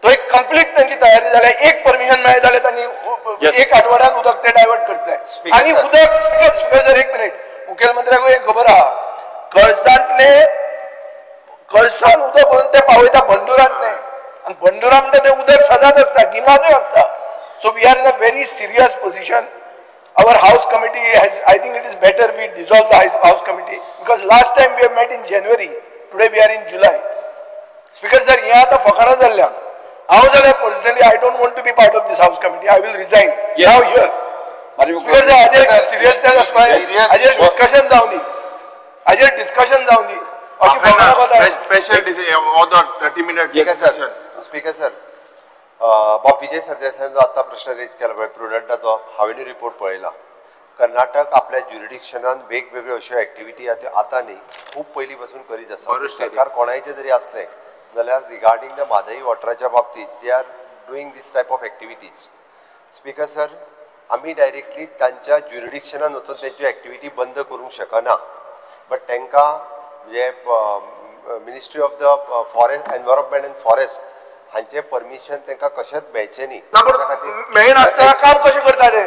थंय कंप्लीट तांची तयारी जाल्या एक परमिशन मेळ्ळें जाल्यार तांणी एक आठवड्यान उदक ते डायवर्ट करतले आनी उदक स्पेशल एक मिनिट मुखेलमंत्र्याक एक खबर आहा कळसांतले कळसान उदक म्हणून ते पावयता बंडुरांतले आनी बंडुरा म्हणटा ते उदक सदांच आसता गिमानूय आसता so we are in a very serious position our house committee has I think it is better we dissolve the house committee because last time we have met in January today we are in July speaker sir here आता फकाना जाल्ल्या हांव जाल्यार personally I don't want to be part of this house committee I will resign now here speaker sir हाजेर seriousness आसपाय हाजेर discussion जावनी हाजेर discussion जावनी अशी फकाना कोता special order 30 minute discussion speaker sir बाब विजय सरदेसाईंचो आता प्रश्न रेज केला पळय प्रुडंटाचो हांवें रिपोर्ट पळयला कर्नाटक आपल्या ज्युरिडिक्शनान वेगवेगळ्यो अश्यो एक्टिविटी आतां न्ही खूब पयलीं पासून करीत आसा सरकार कोणायचें जरी असलें जाल्यार रिगार्डींग द म्हादई वॉटराच्या बाबतींत they are doing this type of activities speaker sir आमी डायरेक्टली तांच्या ज्युरिडिक्शनान वचून तेंच्यो एक्टिविटी बंद करूंक शकना बट तांकां जे ministry of the forest environment and forest हांचे परमिशन तांकां कशेंच मेळचें न्ही मेळनासतना काम कशें करता ते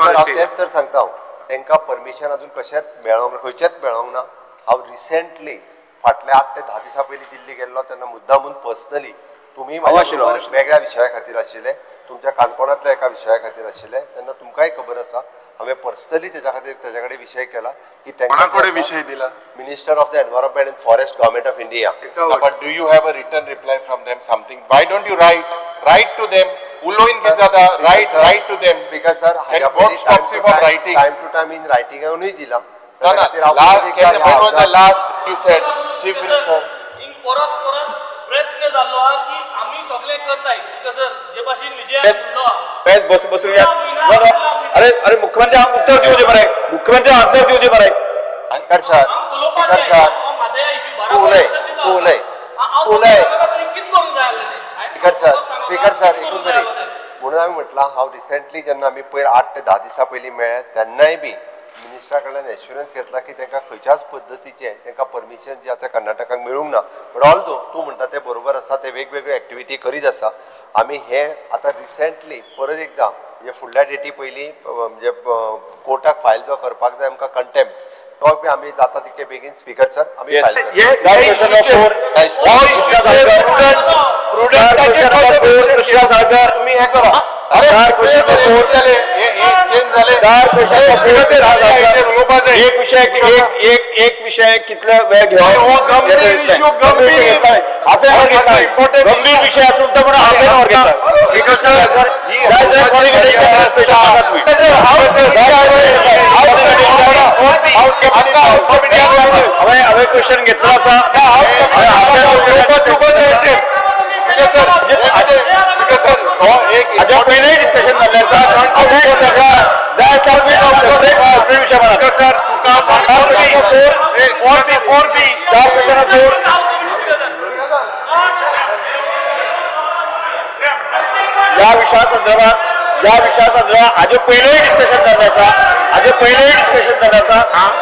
हांव तेच तर सांगता हांव तांकां परमिशन अजून कशेंच मेळोंक खंयचेंच मेळोंक ना हांव रिसेंटली फाटल्या 8 ते 10 दिसां पयलीं दिल्ली गेल्लो तेन्ना मुद्दामून पर्सनली तुमी वेगळ्या विशया खातीर आशिल्ले तुमच्या काणकोणांतल्या एका विशया खातीर आशिल्ले तेन्ना तुमकांय खबर आसा हांवें पर्सनली तेज्या खातीर तेजे कडेन विशय केला की कोणाकडे विषय दिला minister of the environment and forest government of India but do you have a return reply from them something why don't you write to them उलोइन कितें जाता write to them speaker sir what stops you from writing time to time in रायटिंगानूय दिला last you said chief minister परत प्रयत्न जाल्लो हा की आमी सगळे करताय स्पीकर सर जे भाशेन विजय बेस बसून घ्या अरे मुख्यमंत्री उत्तर देऊ दे मरे मुख्यमंत्री आन्सर देऊ दे मरे स्पीकर सर तू उलय स्पीकर सर एकूच बरी म्हणून आमी म्हटलां हांव रिसेंटली जेन्ना आमी पयर 8 ते 10 दिसां पयलीं मेळ्ळे तेन्नाय बी मिनिस्टरा कडल्यान एश्युरन्स घेतला की तांकां खंयच्याच पद्दतीचें तांकां परमिशन जी आसा कर्नाटकाक मेळूंक ना बट ऑल्दो तूं म्हणटा तें बरोबर आसा ते वेगवेगळ्यो एक्टिविटी करीत आसा आमी हे आतां रिसेंटली परत एकदां म्हणजे फुडल्या डेटी पयलीं म्हणजे कोर्टाक फायल जो करपाक जाय आमकां कंटेम्प्ट तो बी आमी जाता तितके बेगीन स्पीकर सर आमी फायल तुमी हे करा एक विषय कितले वेळ घेऊन गंभीर विषय असून तर म्हणून हाफ एन आवर घेतात क्वेश्चन घेतला असा पहिलेही डिस्कशन या विषयासंदर्भात हाजे पहिलेही डिस्कशन जाल्लें आसा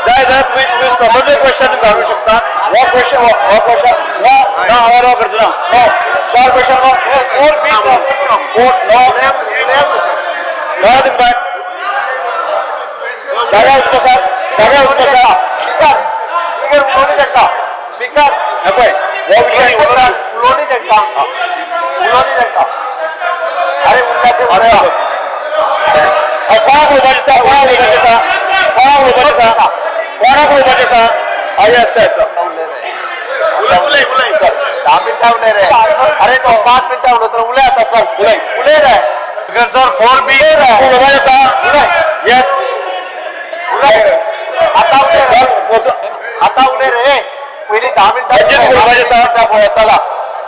जाय जाल्यार तुम्ही समजले क्वेश्चन घालूंक शकता हो क्वेश्चन नो करचो ना no star question no 4B speaker हो विषय उलोवनी तांकां अरे उरला ते उरला. कोणाक उलोवपाचें आसा कोणाक उलोवपाचें आसा कोणाक उलोवपाचें आसा कोणाक उलोवपाचें आसा येस उलय 10 मिनिटां उलय रे. अरे तो 5 मिनिटां उलय तर उलय आता चल उलय रे. सर 4B उलोवपाचें आसा येस उलय आता उलय रे. पयलीं 10 मिनिटां उलोवपाचें आसा पळय चला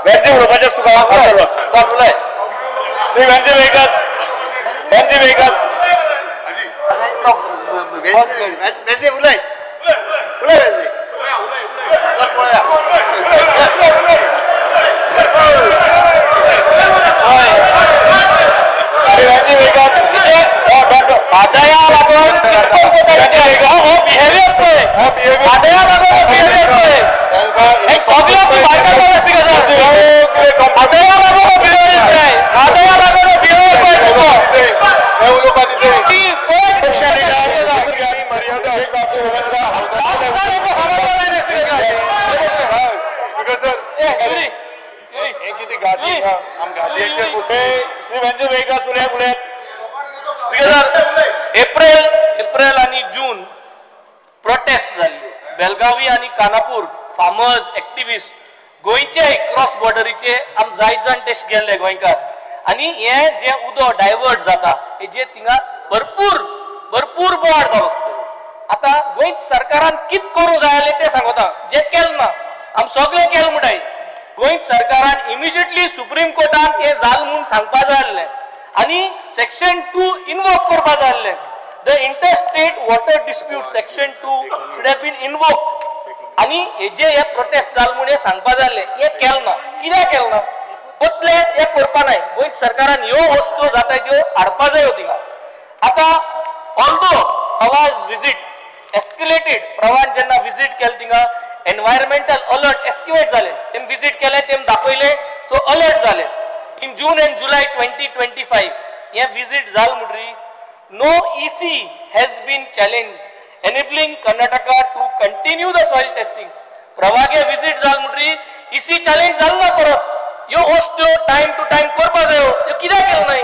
वेंजी उलोवपाचें आसा तुका चल उलय. सी वेंजी वेगस वेंजी उलय उलय वेंजी चल पळया. वेंजी वेगस आदया लागून बिहेवियर पळय आदया लागून बिहेवियर पळय एक सगळ्या बायका आसता कसा आदया लागून बिहेवियर पळय आदया लागून बिहेवियर पळय तुका उलोवपा दिते की कोण मर्यादा एप्रिल आणि जून प्रोटेस्ट जाल्ली बेलगावी आणि कानापूर फार्मर्स एक्टिविस्ट गोंयचे क्रॉस बॉर्डरीचे आम जायत जाण टेस्ट गेल्ले गोंयकार आणि हे जे उदो डायवर्ट जाता हेजे थिंगा भरपूर बोवाळ जालो. आता गोंय सरकारान कित करूं जाय ते सांगता जे केलें ना आम सगळे केलें म्हणटाय. गोंय सरकारान इमिजिएटली सुप्रीम कोर्टान हे जाल म्हणून सांगपा जाय आसलें आणि सेक्शन 2 इनवोक करपा जाय आसलें. The interstate water dispute section 2 should have been invoked आणि हेजे हे प्रोटेस्ट जाल म्हणून हे सांगपा जाय आसलें हे केलें ना. कित्याक केलें ना पतले हे करपा नाय. गोंय सरकारान ह्यो वस्तू जाता त्यो हाडपा जाय थिंगा. आता ऑल्दो आवाज विजिट एस्क्युलेटेड प्रवान जेन्ना विजिट केलें थिंगा एनवायरमेंटल अलर्ट एस्क्युलेट जाले तेम विजिट केले तेम दाखयले सो अलर्ट जाले. इन जून एंड जुलय 2025 हे विजिट जाल म्हणटरी no EC has been challenged enabling Karnataka to continue the soil testing. प्रवागे विजिट जाल म्हणटरी EC चॅलेंज जाल ना परत ह्यो वस्तू टाइम टू टाइम करपा जायो त्यो कित्याक केलो नाय.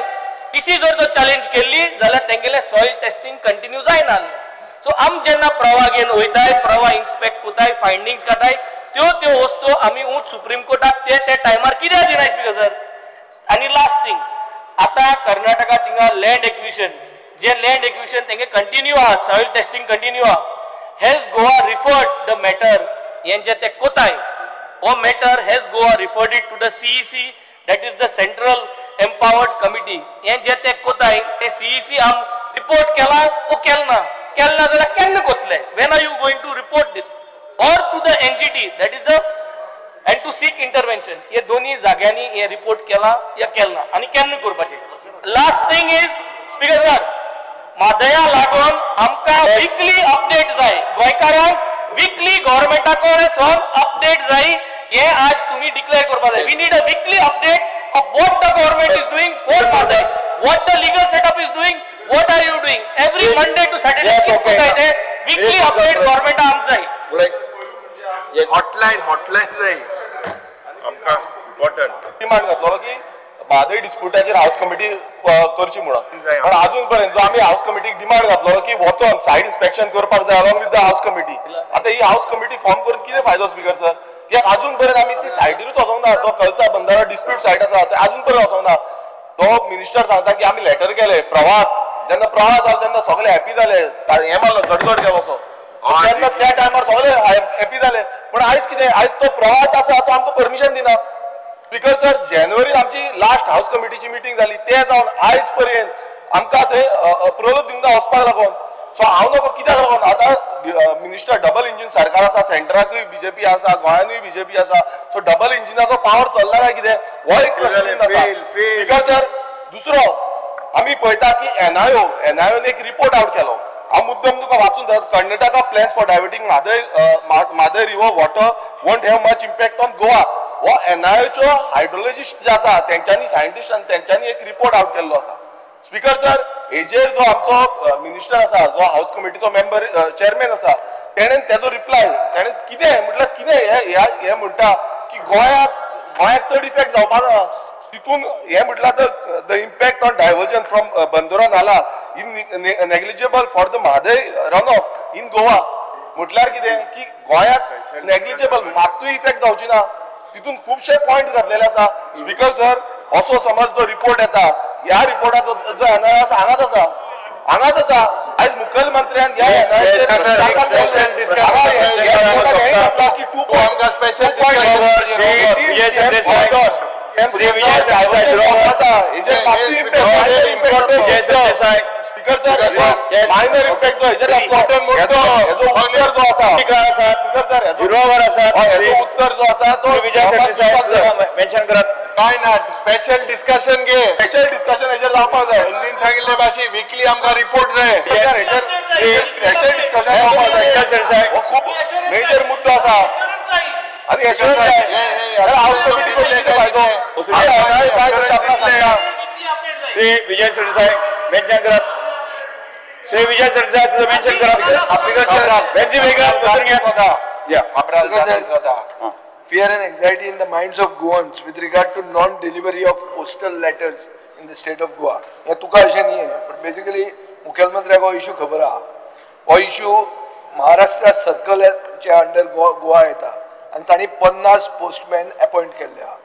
EC जर तो चॅलेंज केल्ली जाल्यार तेंगेले सॉइल टेस्टिंग कंटिन्यू जायना आसलें. सो आम जेन्ना प्रवागेन वयताय प्रवा इन्स्पेक्ट कोताय फायंडिंग्स काडटाय त्यो वस्तू आमी उंच सुप्रीम कोर्टाक ते टायमार कित्याक दिनाय स्पीकर सर. आणि लास्ट थिंग आता कर्नाटका थिंगा लँड एक्विजिशन जे लँड एक्विजिशन तेंगे कंटिन्यू आहा सॉइल टेस्टिंग कंटिन्यू आहा. Has Goa referred the matter हेंचे ते कोताय हो matter has Goa referred it to the CEC that is the Central Empowered Committee. हे जे ते कोताय ते CEC आम रिपोर्ट केला तो केलना जाल्यार केन्ना कोतले. when are you going to report this or to the NGT that is the and to seek intervention. हे दोन्ही जाग्यांनी हे रिपोर्ट केला या केलना आणि केन्ना करपाचे. Last thing is speaker sir म्हादया लागून आमकां वीकली अपडेट जाय गोंयकारांक वीकली गव्हर्नमेंटा कडसून अपडेट जाय हे आज तुम्ही डिक्लेअर करपा जाय. We need a weekly update of what the government is doing for Madai, what the legal setup is doing, what are you doing every Monday to Saturday. Yes, okay. Weekly update government आमचाय. Hotline जाय आमकां important demand घातलो की Mhadei डिस्प्युटाचेर house committee करची म्हणून. पण अजून पर्यंत जो आमी हाऊस कमिटीक डिमांड घातलो की वचोन सायड इन्स्पेक्शन करपाक जाय along with the house committee. आता ही हाऊस कमिटी फॉर्म करून कितें फायदो स्पीकर सर. कित्याक अजून पर्यंत आमी ती सायडीरूच वचोंक ना. जो कलसा बंदारा डिस्प्यूट सायट आसा ते अजून पर्यंत वचोंक ना. तो मिनिस्टर सांगता की आमी लेटर केले प्रवाहाक जेन्ना प्रवाह जालो तेन्ना सगळे हॅपी जाले हे मारलो गडगड गेलो सो तेन्ना त्या टायमार सगळे हॅपी जाले. पण आयज कितें आयज तो प्रवाहात आसा तो आमकां परमिशन दिना. स्पीकर सर जानेवारीत आमची लास्ट हाऊस कमिटीची मिटींग जाली ते जावन आयज पर्यंत आमकां थंय अप्रुवल दिवंक ना वचपाक लागून. सो हांव नको कित्याक लागून आता मिनिस्टर डबल इंजिन सरकार आसा सेंटराकूय बीजेपी आसा गोंयानूय बीजेपी आसा सो डबल इंजिनाचो पावर चल्ला काय कितें हो एक प्रश्न आसा. स्पीकर सर दुसरो आमी पळयता की एनआयओन एक रिपोर्ट आउट केलो. हांव मुद्दम तुका वाचून Karnataka plans for diverting Mhadei river water won't have much impact on Goa. हो एनआयओच्यो हायड्रोलॉजिस्ट जे आसा तेंच्यांनी सायंटिस्टांनी तेंच्यांनी एक रिपोर्ट आउट केल्लो आसा. स्पीकर सर हेजेर जो आमचो मिनिस्टर आसा जो हाऊस कमिटीचो मेंबर चेअरमॅन आसा तेणेन तेजो रिप्लाय तेणेन कितें म्हटल्यार कितें हे म्हणटा की गोंयाक चड इफेक्ट जावपा ना. तितून हे म्हटलं the impact on diversion from Bandora nala in negligible for the Mhadei run off in Goa म्हटल्यार कितें की गोंयांत नेग्लिजिबल मात्तूय इफेक्ट जावची ना तितून खुबशे पॉइंट घातलेले आसा स्पीकर सर असो समज जो रिपोर्ट येता ह्या रिपोर्टाचो जो एनालायस हांगाच आसा आयज मुखेलमंत्र्यान स्पीकर सर मायनर इम्पॅक्ट जो हेजेर उत्तर जो आसा तो मेन्शन करत काय ना स्पेशल डिस्कशन घे स्पेशल डिस्कशन हेजेर जावपाक जाय हिंदीन सांगिल्ले भाशे वीकली आमकां रिपोर्ट जाय स्पेशल डिस्कशन जावपाक जाय हो खूब मेजर मुद्दो आसा आनी हेजेर हाऊस कमिटी करपाचो फायदो श्री विजय सरदेसाई मेन्शन करत श्री विजय सरदेसाई तुझं मेन्शन करत स्पीकर सर बेंची वेगळा या fear and anxiety in the minds of Goans with regard to non-delivery of postal letters in the state of Goa. हे तुका अशें न्ही but basically मुखेलमंत्र्याक हो इशू खबर आहा हो इशू महाराष्ट्र सर्कलच्या अंडर गोवा येता आनी तांणी 50 पोस्टमॅन अपॉइंट केल्ले आहा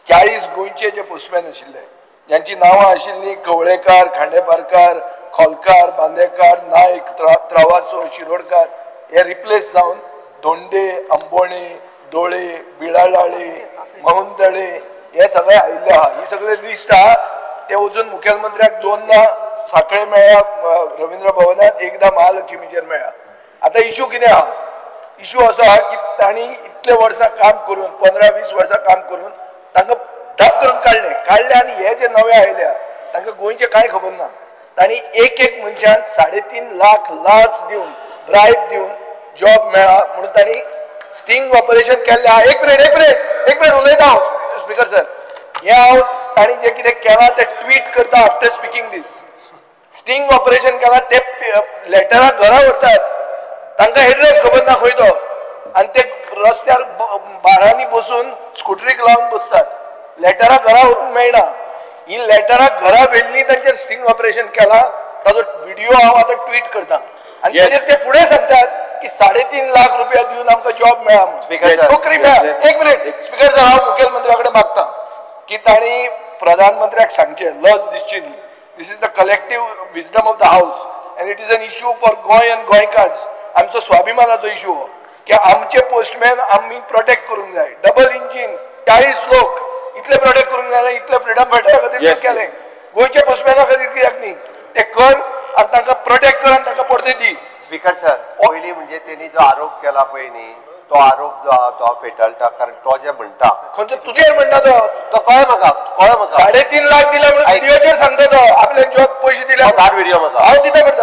40 गोंयचे जे पोस्टमॅन आशिल्ले ज्यांची नांवां आशिल्लीं कवळेकार खांडेपारकार खोलकार बांदेकार नायक त्रावासो शिरोडकार हे रिप्लेस जावन धोंडे अंबोणे डोळे बिळाळे महुंदळे हे सगळे आयिल्ले आहा ही सगळे लिस्ट आहा ते वचून मुखेलमंत्र्याक 2दा साखळे मेळ्ळ्या रवींद्र भवनात एकदा महालक्ष्मीचेर मेळ्ळ्या आता इशू कितें आहा इशू असो आहा की तांणी इतले वर्सां काम करून 15-20 वर्सां काम करून तांकां ढप करून काडले आनी हे जे नवे आयल्या तांकां गोंयचे कांय खबर ना तांणी एक मनशान 3.5 लाख दिवन ब्रायब दिवन जॉब मेळ्ळा म्हणून तांणी स्टिंग ऑपरेशन केल्ले एक मिनिट उलयता हांव स्पीकर सर हे हांव तांणी जे कितें केलां ते ट्वीट करता आफ्टर स्पीकिंग दीस स्टिंग ऑपरेशन केलां ते लेटरां घरा व्हरतात तांकां एड्रेस खबर ना खंय तो आनी ते रस्त्यार बारांनी बसून स्कुटरीक लावन बसतात लेटरां घरा व्हरून मेळना ही लेटरां घरा व्हेल्ली तांचेर स्टिंग ऑपरेशन केलां ताजो व्हिडिओ हांव आतां ट्वीट करता आनी ताचेर ते फुडें सांगतात की 3.5 लाख रुपया दिवन आमकां जॉब मेळ्ळा नोकरी मेळ्ळा एक मिनिट स्पीकर सर हांव मुखेलमंत्र्या कडेन मागता की तांणी प्रधानमंत्र्याक सांगचें लज दिसची न्ही this is the collective wisdom of the house and it is an issue for Goem and Goenkars आमचो स्वाभिमानाचो इश्यू हो की आमचे पोस्टमॅन आमी प्रोटेक्ट करूंक जाय डबल इंजीन 40 लोक इतले प्रोटेक्ट करूंक जाय इतले फ्रिडम फायटरा खातीर केलें गोंयचे पोस्टमॅना खातीर कित्याक न्ही ते कर आनी तांकां प्रोटेक्ट कर आनी तांकां परते दी स्पीकर सर पयलीं म्हणजे त्यांनी जो आरोप केला पळय न्ही तो आरोप जो आहा तो फेटाळटा कारण तो जे म्हणटा खंयचो तुजेर म्हणटा तो कळ्ळें म्हाका 3.5 लाख दिला म्हणून व्हिडिओचेर सांगता तो आपले जॉब पयशे दिले धाड व्हिडिओ म्हाका हांव दिता बट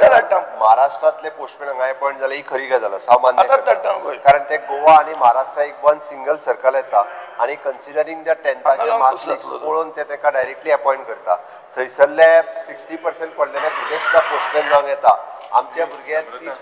धाडटा महाराष्ट्रातले पोस्टमॅन हांगा अपॉइंट जाले ही खरी गजाल आसा मान्य कारण ते गोवा आनी महाराष्ट्रा एक वन सिंगल सर्कल येता आनी कन्सिडरींग द 10th मार्क्स लिस्ट पळोवन ते ताका डायरेक्टली अपॉइंट करता थंयसरले 60% पडलेले भुरगे सुद्दां पोस्टमॅन जावंक येता आमचे भुरगे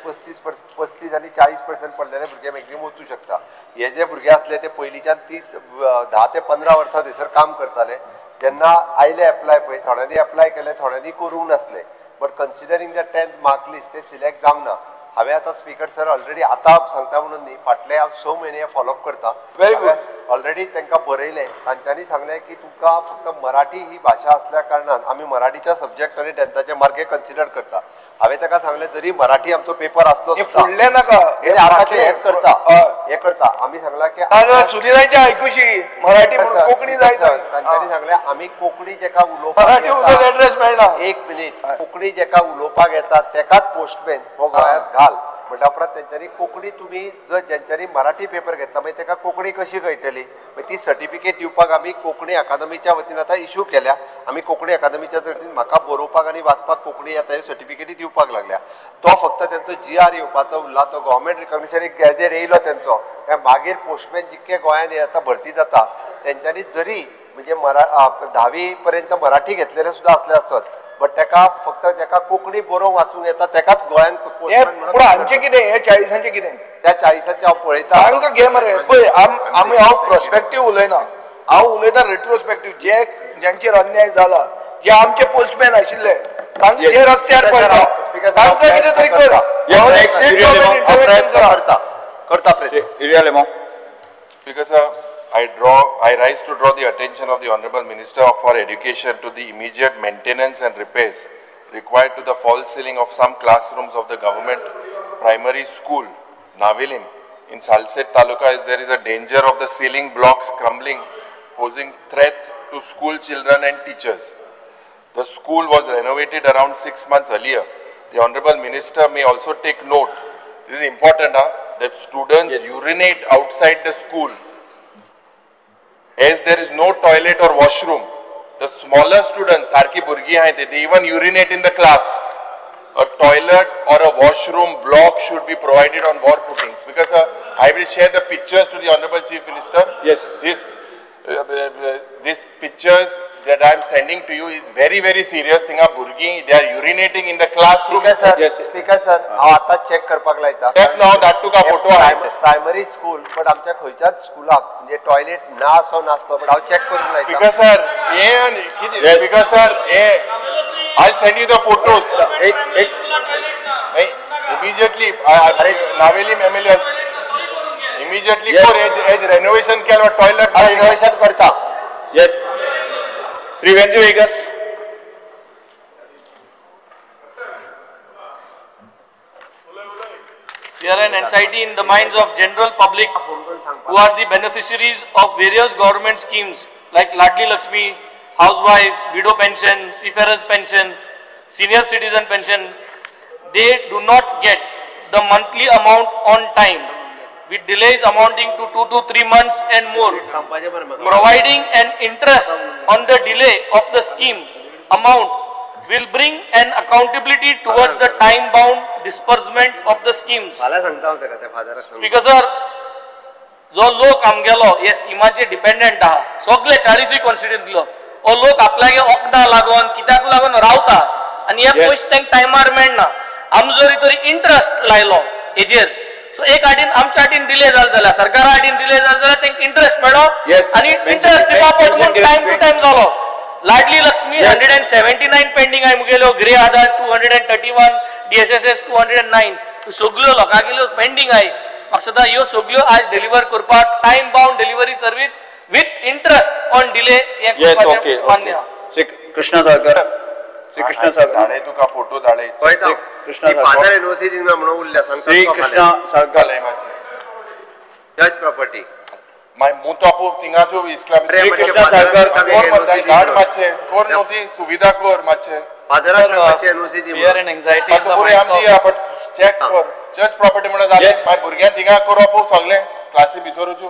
35 आनी 40% पडलेले भुरगे मॅक्झिमम वचू शकता हे जे भुरगे आसले ते पयलींच्यान 10 ते 15 वर्सां थंयसर काम करताले जेन्ना आयले एप्लाय पळय थोड्यांनी एप्लाय केले थोड्यांनी करूंक नासले but considering the 10th mark list ते सिलेक्ट जावंक ना हांवें आतां स्पीकर सर ऑलरेडी आतां सांगता म्हणून न्ही फाटले हांव 6 म्हयने फॉलोअप करता व्हेरी गुड ऑलरेडी तांकां बरयलें तांच्यांनी सांगलें की तुमकां फक्त मराठी ही भाशा आसल्या कारणान आमी मराठीच्या सब्जेक्ट आनी 10thचे मार्क कन्सिडर करता हांवें ताका सांगलें जरी मराठी आमचो पेपर आसलो फुडलें नाका आतांचे हे करता आमी सांगलां की सुनिलांची आयकुशी मराठी कोंकणी जाय तांच्यांनी सांगलें आमी कोंकणी जेका मराठी उलोवपाक एड्रेस मेळना एक मिनीट कोंकणी जेका उलोवपाक येता तेकाच पोस्टमॅन हो गोंयांत घाल म्हणटा उपरांत तेंच्यांनी कोंकणी तुमी जर जेंच्यांनी मराठी पेपर घेतला मागीर ताका कोंकणी कशी कळटली मागीर ती सर्टिफिकेट दिवपाक आमी कोंकणी अकादमीच्या वतीन आतां इश्यू केल्या आमी कोंकणी अकादमीच्या वतीन म्हाका बरोवपाक आनी वाचपाक कोंकणी येता ह्यो सर्टिफिकेटी दिवपाक लागल्या तो फक्त तेंचो GR येवपाचो उरला तो गव्हर्मेंट रिकॉग्निशन एक गॅजेट येयलो तेंचो काय मागीर पोस्टमॅन जितके गोंयांत आतां भरती जाता तेंच्यांनी जरी म्हणजे 10वी पर्यंत मराठी घेतलेले सुद्दां असले आसत बट तेका फक्त जेका कोंकणी बरोवंक वाचूंक येता तेकाच गोंयांत पोस्टमॅन म्हणून हांचे कितें हे 40ांचे कितें त्या 40ांचे हांव पळयता तांकां घे मरे पळय आमी हांव प्रॉस्पेक्टीव उलयना हांव उलयतां रेट्रोस्पेक्टिव्ह ज्यांचेर अन्याय जाला, जे आमचे पोस्टमॅन आशिल्ले तांकां जे रस्त्यार पडटा तांकां कितें तरी करा. Because I rise to draw the attention of the Honorable Minister for Education to the immediate maintenance and repairs required to the false ceiling of some classrooms of the government primary school, Navilim, in Salset Taluka, as there is a danger of the ceiling blocks crumbling, posing threat to school children and teachers. The school was renovated around 6 months earlier. The Honorable Minister may also take note, this is important, that students urinate outside the school. As there is no toilet or washroom, the smaller students, Sarki Burgi hai, they even urinate in the class. A toilet or a washroom block should be provided on war footings. Because I will share the pictures to the Honorable Chief Minister. Yes. These pictures that I am sending to you is very, very serious. Thinga Burgi, they are urinating in the classroom. Speaker sir, हांव आतां check करपाक लायता. Check now, that took a photo. Primary school, पण आमच्या खंयच्याच स्कुलाक म्हणजे toilet ना असो नासलो, पण हांव चेक करून लायता. Speaker sir, Speaker sir, I'll send you the photos. Immediately, Navelim MLA. Immediately, as renovation केलो toilet. Renovation करता. Yes. Preventive Vegas. Fear and anxiety in the minds of general public who are the beneficiaries of various government schemes like Ladli Lakshmi, housewife, widow pension, seafarer's pension, senior citizen pension. They do not get the monthly amount on time, with delays amounting to 2 to 3 months and more. Providing an interest on the delay of the scheme amount will bring an accountability towards the time-bound disbursement of the schemes. Speaker sir, जो लोक आमगेलो हे स्किमाचे dependent आहा, सगळे 40 कॉन्स्टिट्युएंसीलो ओ लोक आपल्यागे वखदां लागोन कित्याक लागोन रावता आनी हे पयशे तांकां टायमार मेळना. आमी जरी तरी इंट्रस्ट लायलो हेजेर, सो एक आडीन आमच्या आडीन डिले जालो जाल्यार सरकारा आडीन डिले जालो जाल्यार तांकां इंट्रस्ट मेळ्ळो आनी इंट्रस्ट दिवपा पडून टायम टू टायम जालो. लाडली लक्ष्मी 179 पेंडिंग आय मुगेलो, ग्रे आधार 231, DSSS 209, सगळ्यो लोकांगेल्यो पेंडिंग आय. म्हाका सदां ह्यो सगळ्यो आज डिलिव्हर करपाक time bound delivery service with interest on delay हे करपाचें मान्य आहा. कृष्णा सारकर. श्री कृष्णा सारकर. धाडे तुका photo Dhade. Krishna father university थिंगा म्हणून उरल्या सांगता. श्री कृष्णा सारकर. जज प्रॉपर्टी. माय मुतापो थिंगाचो इस्लाम. श्री कृष्णा सारकर. धाड मातशे कोर नोती सुविधा कोर मातशे. Father university. Fear and anxiety in the पुरे minds आमची of बट चेक कर. जज प्रॉपर्टी म्हणून जाले. माय भुरग्यां थिंगा करप सगळे क्लासी भितरूच.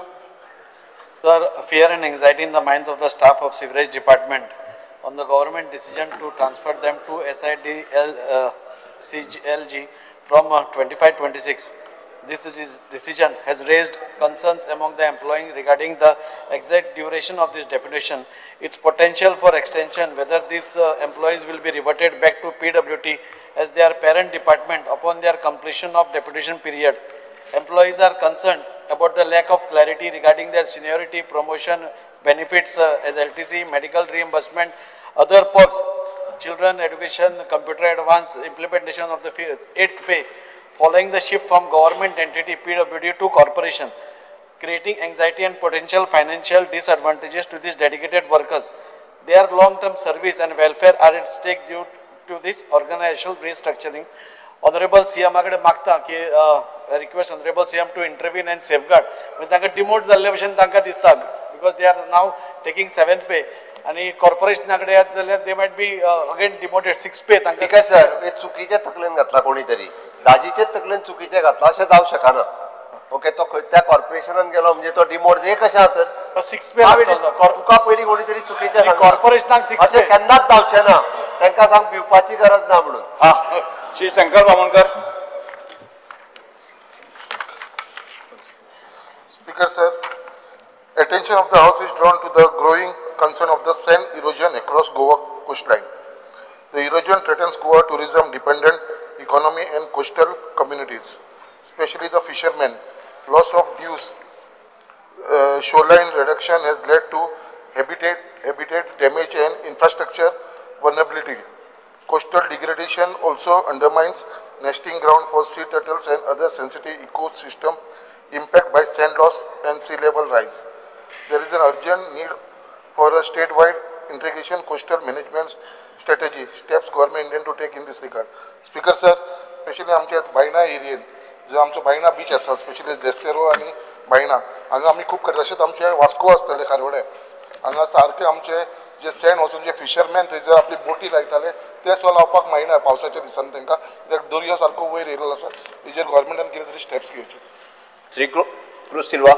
Sir, fear and anxiety in the minds of the staff of Sewerage Department on the government decision to transfer them to CLG from 25-26. This decision has raised concerns among the employees regarding the exact duration of this deputation, its potential for extension, whether these employees will be reverted back to PWT as their parent department upon their completion of deputation period. Employees are concerned about the lack of clarity regarding their seniority, promotion, benefits as LTC, medical reimbursement, other perks, children education, computer advance, implementation of the 8th pay, following the shift from government entity PWD to corporation, creating anxiety and potential financial disadvantages to these dedicated workers. Their long-term service and welfare are at stake due to this organizational restructuring. Honorable CM कडे मागता की request Honorable CM to intervene and safeguard. म्हणजे तांकां demote जाल्ले भशेन तांकां दिसता because they are now taking 7th pay आणि कॉर्पोरेशना कडे येत जाल्यार they might be again demoted 6th pay तांकां. ठीक आहे सर, हे चुकीच्या तकलेन घातला कोणीतरी, दाजीचे तकलेन चुकीचे घातला अशें जावं शकना. ओके, तो त्या कॉर्पोरेशनान गेलो म्हणजे तो डिमोट हे कशें तर 6th pay तुका पयली कोणीतरी चुकीचे कॉर्पोरेशनाक 6th pay अशें केन्नाच जावचें ना. तांकां सांग पिवपाची गरज ना म्हणून. Shri Shankar Bamankar. Speaker sir, attention of the House is drawn to the growing concern of the sand erosion across Goa coastline. The erosion threatens Goa tourism dependent economy and coastal communities, especially the fishermen. Loss of dues, shoreline reduction has led to habitat damage and infrastructure vulnerability. Coastal degradation also undermines nesting ground for sea turtles and other sensitive ecosystem impact by sand loss and sea level rise. There is an urgent need for a statewide integration coastal management strategy. Steps government intend to take in this regard. Speaker sir, especially आमच्या बायणा एरियेन जो आमचो Baina beach आसा, specially Desterro आनी बायणा हांगा आमी खूब करता. तशेंच आमचे वास्को आसतले खारवडे हांगा सारके आमचे जे सँड वचून जे फिशरमॅन थंयसर आपली बोटी लायताले ते सुद्दां लावपाक मेळना पावसाच्या दिसांनी तांकां. कित्याक दर्यो सारको वयर येयलेलो आसा. हेजेर गोवोरमेंटान कितें तरी स्टेप्स घेवचे. Shri cruise Silva.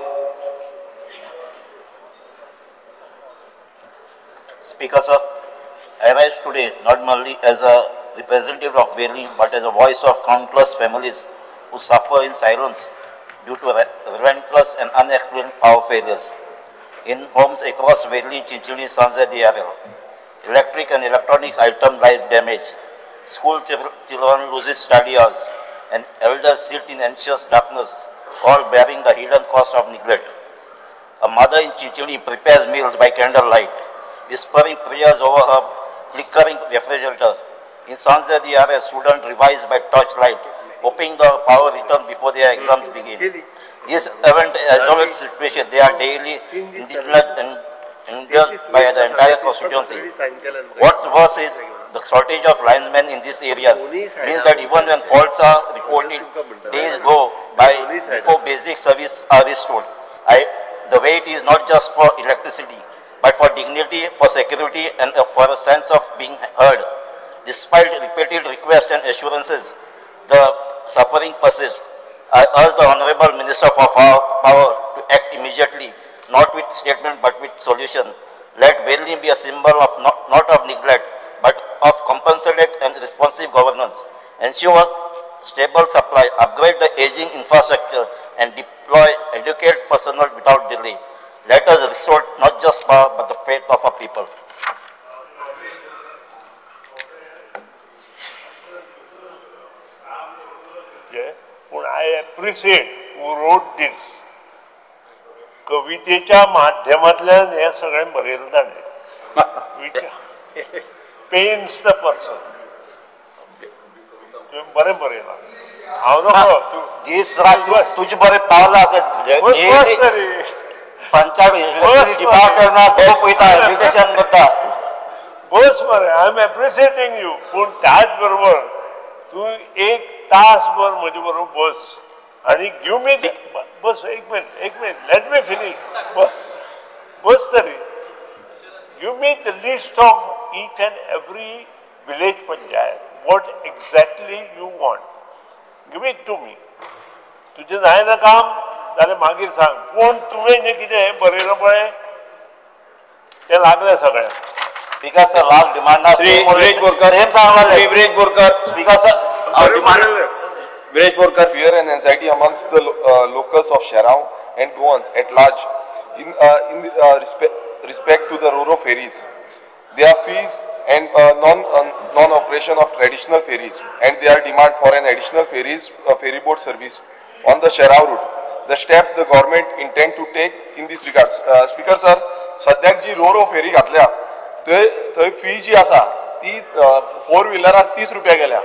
Speaker sir, I rise today not merely as a representative of Veli but as a voice of countless families who suffer in silence due to relentless and unexplained power failures. In homes across Veli, Chinchili, Sanjay, DRL, electric and electronics items lie damaged. School children lose study hours and elders sit in anxious darkness, all bearing the hidden cost of neglect. A mother in Chinchili prepares meals by candlelight, whispering prayers over her flickering refrigerator. In Sanjay, DRL, students revise by torchlight, hoping the power returns before their exams begin. This event isolated situation, they are daily indignant and endured by the entire constituency. What's worse is the shortage of linemen in these areas means that even when faults are reported, days go by before basic service are restored. The wait is not just for electricity, but for dignity, for security, and for a sense of being heard. Despite repeated requests and assurances, the suffering persists. I urge the Honorable Minister for Power to act immediately, not with statement but with solution. Let Veli be a symbol of not of neglect, but of compassionate and responsive governance. Ensure stable supply, upgrade the aging infrastructure, and deploy educated personnel without delay. Let us restore not just power but the faith of our people. I appreciate who wrote this. कवितेच्या माध्यमातल्यान हे सगळें बरयलें ताणें. Pens the person. तुवें बरें बरयलां. हांव नको दीस रात तुजे बरें पावलां आसत. पंचायत डिपार्टमेंटान भोव पळयता, एज्युकेशन करता. बस मरे, आय एम एप्रिशिएटिंग यू. पूण त्याच बरोबर तूं एक तासभर म्हजे बरोबर बस आनी गिव मी बस. एक मिनिट लेट मी फिनिश. बस तरी give me the list of each and every village panchayat. What exactly you want. Give it to me. तुजें जायना काम जाल्यार मागीर सांग. पूण तुवें जें कितें बरयलां पळय तें लागलें सगळ्यांक. Speaker sir, last demand Viresh Borkar. Speaker sir, Viresh Borkar. Fear and anxiety amongst the locals of Sharao and Goans at large in respect to the Ro-Ro ferries. Their fees and non-operation of traditional ferries and their demand for an additional ferry boat service on the Sharao route. The step the government intend to take in this regard. Speaker sir, सद्याक जी Ro-Ro ferry घातल्या थंय fee जी आसा ती 4 व्हिलराक 30 रुपया गेल्या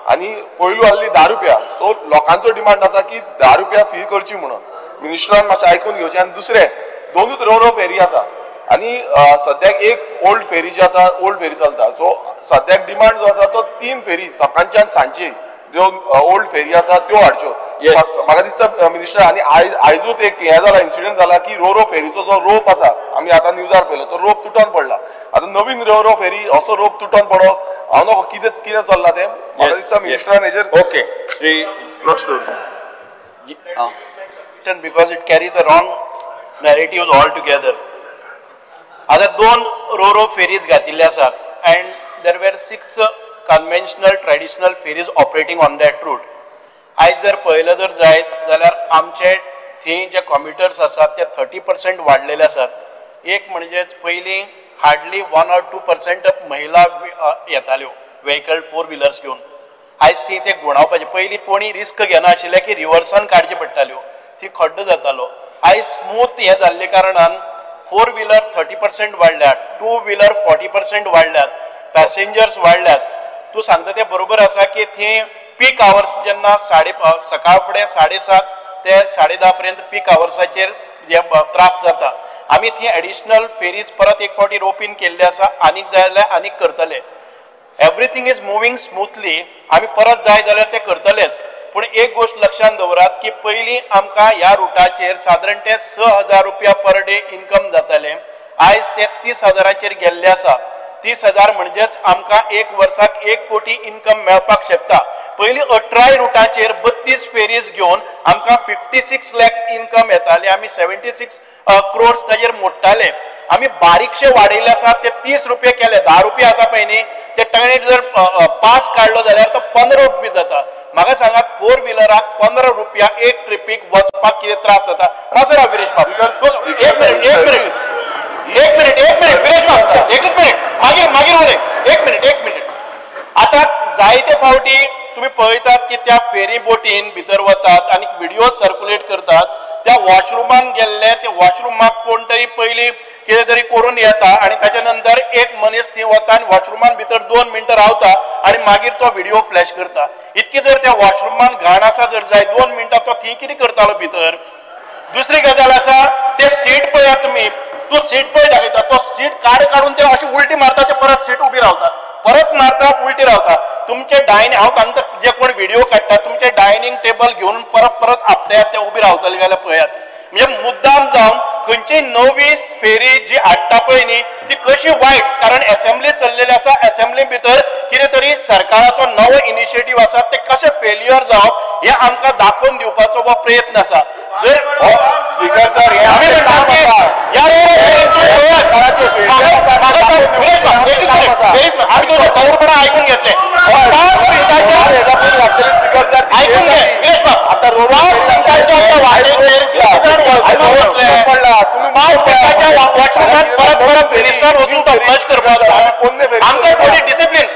आनी पयलू आसली 10 रुपया. सो लोकांचो डिमांड आसा की 10 रुपया फी करची म्हणून. मिनिस्टरान मातशें आयकून घेवचें. आनी दुसरें दोनूच Ro-Ro फेरी आसा आनी सद्याक एक ओल्ड फेरी जी आसा ओल्ड फेरी चलता. सो सद्याक डिमांड जो आसा तो 3 फेरी सकाळची आनी सांजची ज्यो ओल्ड फेरी आसा त्यो हाडच्यो. म्हाका दिसता मिनिस्टर आनी आयजूच एक हें जाला इन्सिडेंट जाला की Ro-Ro फेरीचो जो रोप आसा आमी आतां न्यूजार पळयलो तो रोप तुटोन पडला. आतां नवीन Ro-Ro फेरी असो रोप तुटोन पडो हांव नको कितें चल्लां तें. म्हाका दिसता मिनिस्टरान हेजेर ओके श्री लक्ष because it carries a wrong narratives altogether. आता 2 Ro-Ro ferries घातिल्ले आसात and there were 6 conventional traditional ferries operating on that route. आज जर पळयलं जर जायत जाल्यार आमचे थंय जे कॉम्युटर्स आसात ते 30% वाडलेले आसात. एक म्हणजेच पयलीं हार्डली 1 or 2% महिला येताल्यो व्हेकल 4 व्हिलर्स घेवन. आयज ती ते गुणावपाचे. पयलीं कोणी रिस्क घेनाशिल्ले की रिवर्सान काडचे पडटाल्यो. ती खड्डो जातालो. आयज स्मूथ हें जाल्ले कारणान 4 व्हीलर 30% वाढल्यात, 2 व्हीलर 40% वाढल्यात, पॅसेंजर्स वाढल्यात. तू सांगता ते बरोबर आसा की थंय पीक आवर्स जेन्ना सकाळ फुडें 7:30 ते 10:30 पर्यंत पीक आवर्साचेर जे त्रास जाता. आमी थंय एडिशनल फेरीज परत एक फावटी रोपीन केल्ले आसा, आनीक जाय जाल्यार आनीक करतले. Everything is moving smoothly. आमी परत जाय जाल्यार ते करतलेच. पूण एक गोष्ट लक्षात दवरात की पयलीं आमकां ह्या रुटाचेर सादारण ते 6,000 रुपया पर डे इन्कम जातालें. आयज ते 30,000चेर गेल्ले आसा. 30,000 म्हणजेच आमकां एक वर्साक 1 कोटी इन्कम मेळपाक शकता. पयलीं 18 रुटाचेर 32 फेरीज घेवन आमकां 56 लॅक्स इन्कम येताले. आमी 76 क्रोर्स ताजेर मोडटाले. आमी बारीकशे वाडयले आसा ते 30 रुपये केले. 10 रुपये आसा पळय न्ही ते ताणें जर पास काडलो जाल्यार तो 15 रुपये जाता. म्हाका सांगात 4 व्हिलराक 15 रुपया एक ट्रिपीक वचपाक कितें त्रास जाता? कसो विरेश बाब एक मिनिट विरेश बाब एकच मिनिट मागीर उलय एक मिनिट. आतां जायते फावटी तुम्ही पळयतात की त्या फेरी बोटीन भितर वतात आनी व्हिडिओ सर्क्युलेट करतात. त्या वॉशरुमान गेल्ले ते वॉशरुमाक कोण तरी पयलीं कितें तरी करून येता आनी ताच्या नंतर एक मनीस थंय वता आनी वॉशरुमान भितर 2 मिनटां रावता आनी मागीर तो व्हिडिओ फ्लॅश करता. इतकी जर त्या वॉशरुमान घाण आसा जर जाय 2 मिनटां तो थंय कितें करतालो भितर? दुसरी गजाल आसा ते सीट पळयात तुमी. तो सीट पळय दाखयता तो सीट काडून ते अशी उलटी मारता ते परत सीट उबी रावतात. परत मारता उलटी रावता. तुमचे हांव सांगता जे कोण व्हिडिओ काडटा तुमचे डायनिंग टेबल घेवन परत आपल्यात ते उबी रावतले जाल्यार पळयात. म्हणजे मुद्दाम जावन खंयची नवी फेरी जी हाडटा पळय न्ही ती कशी वायट. कारण असेंब्ली चल्लेली आसा. असेंब्ली भितर कितें तरी सरकाराचो नवो इनिशिएटीव आसा ते कशें फेल्युअर जावप हे आमकां दाखोवन दिवपाचो हो प्रयत्न आसा. जर स्पीकर सर आमी म्हणटा की आमी तो संपूर्ण ऐकून घेतले. ऐकून घे विरेश बाब. आता परत मिनिस्टर वचून तो फ्लश करपाक आमकां थोडी discipline